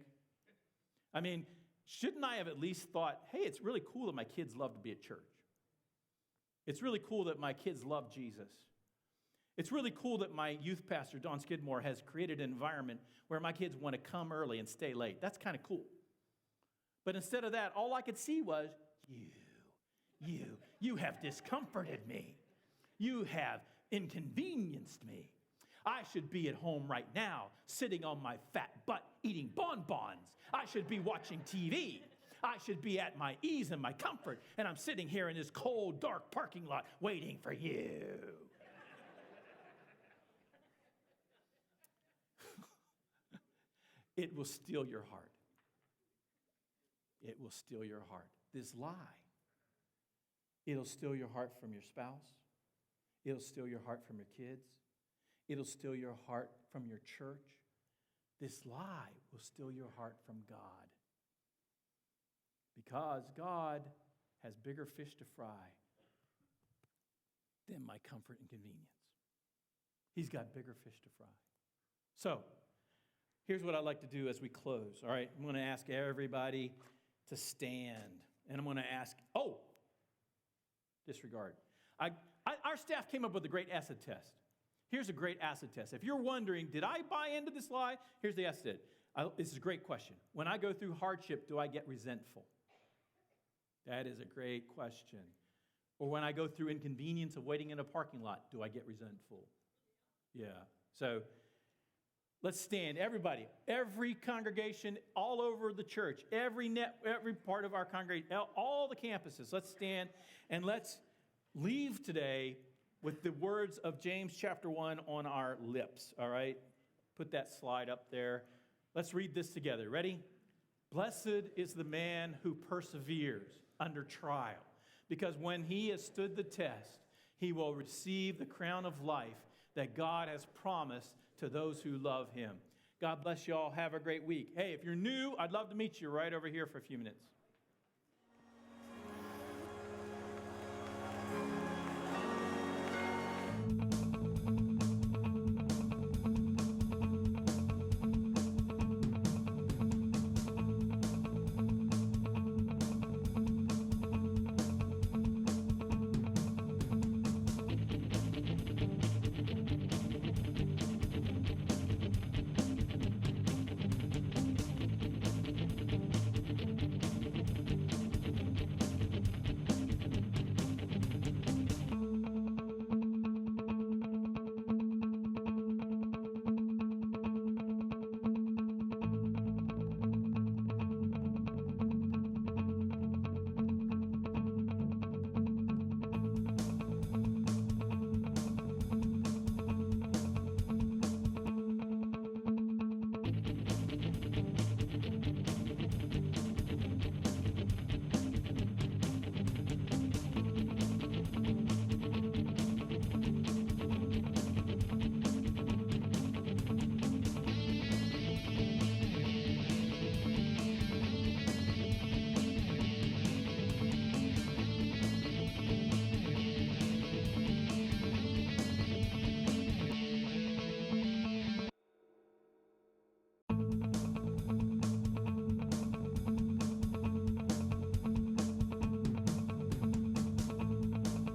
I mean, shouldn't I have at least thought, hey, it's really cool that my kids love to be at church. It's really cool that my kids love Jesus. It's really cool that my youth pastor, Don Skidmore, has created an environment where my kids want to come early and stay late. That's kind of cool. But instead of that, all I could see was, you have discomforted me. You have inconvenienced me. I should be at home right now, sitting on my fat butt, eating bonbons. I should be watching TV. I should be at my ease and my comfort, and I'm sitting here in this cold, dark parking lot waiting for you. It will steal your heart. It will steal your heart. This lie. It'll steal your heart from your spouse. It'll steal your heart from your kids. It'll steal your heart from your church. This lie will steal your heart from God. Because God has bigger fish to fry than my comfort and convenience. He's got bigger fish to fry. So, Here's what I'd like to do as we close, all right? I'm going to ask everybody to stand. And I'm going to ask, disregard. Our staff came up with a great acid test. Here's a great acid test. If you're wondering, did I buy into this lie? Here's the acid test. This is a great question. When I go through hardship, do I get resentful? That is a great question. Or when I go through inconvenience of waiting in a parking lot, do I get resentful? Yeah. So let's stand, everybody, every congregation all over the church, every part of our congregation, all the campuses. Let's stand and let's leave today with the words of James chapter 1 on our lips, all right? Put that slide up there. Let's read this together. Ready? Blessed is the man who perseveres under trial, because when he has stood the test, he will receive the crown of life that God has promised to those who love him. God bless you all. Have a great week. Hey, if you're new, I'd love to meet you right over here for a few minutes.